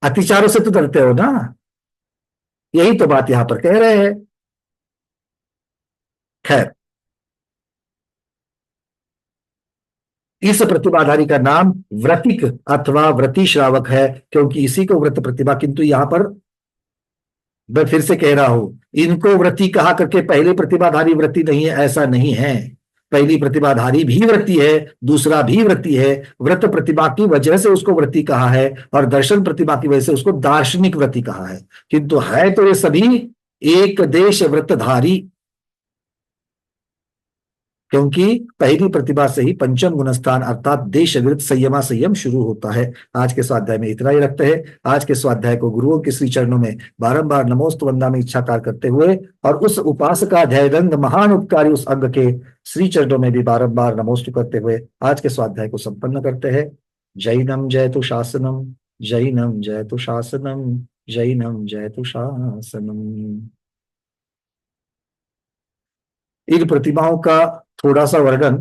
अतिचारों से तो डरते हो ना। यही तो बात यहां पर कह रहे हैं। खैर, इस प्रतिभाधारी का नाम व्रतिक अथवा व्रति श्रावक है, क्योंकि इसी को व्रत प्रतिभा, किंतु यहां पर मैं फिर से कह रहा हूं, इनको व्रति कहा करके पहले प्रतिभाधारी व्रति नहीं है, ऐसा नहीं है। पहली प्रतिभाधारी भी व्रति है, दूसरा भी व्रति है। व्रत प्रतिभा की वजह से उसको व्रति कहा है और दर्शन प्रतिभा की वजह से उसको दार्शनिक व्रति कहा है, किंतु है तो ये सभी एक देश व्रतधारी, क्योंकि पहली प्रतिभा से ही पंचम गुणस्थान अर्थात देश विरुद्ध संयमा संयम शुरू होता है। आज के स्वाध्याय में इतना ही रखते हैं। आज के स्वाध्याय को गुरुओं के श्री चरणों में बारंबार नमोस्तु वंदना में इच्छाकार करते हुए और उस उपासकाध्याय रंग महान उपकारी उस अंग के श्री चरणों में भी बारंबार नमोस्तु करते हुए आज के स्वाध्याय को संपन्न करते हैं। जैनम जयतु शासनम, जैनम जयतु शासनम, जैनम जयतु शासनम। इन प्रतिमाओं का थोड़ा सा वर्णन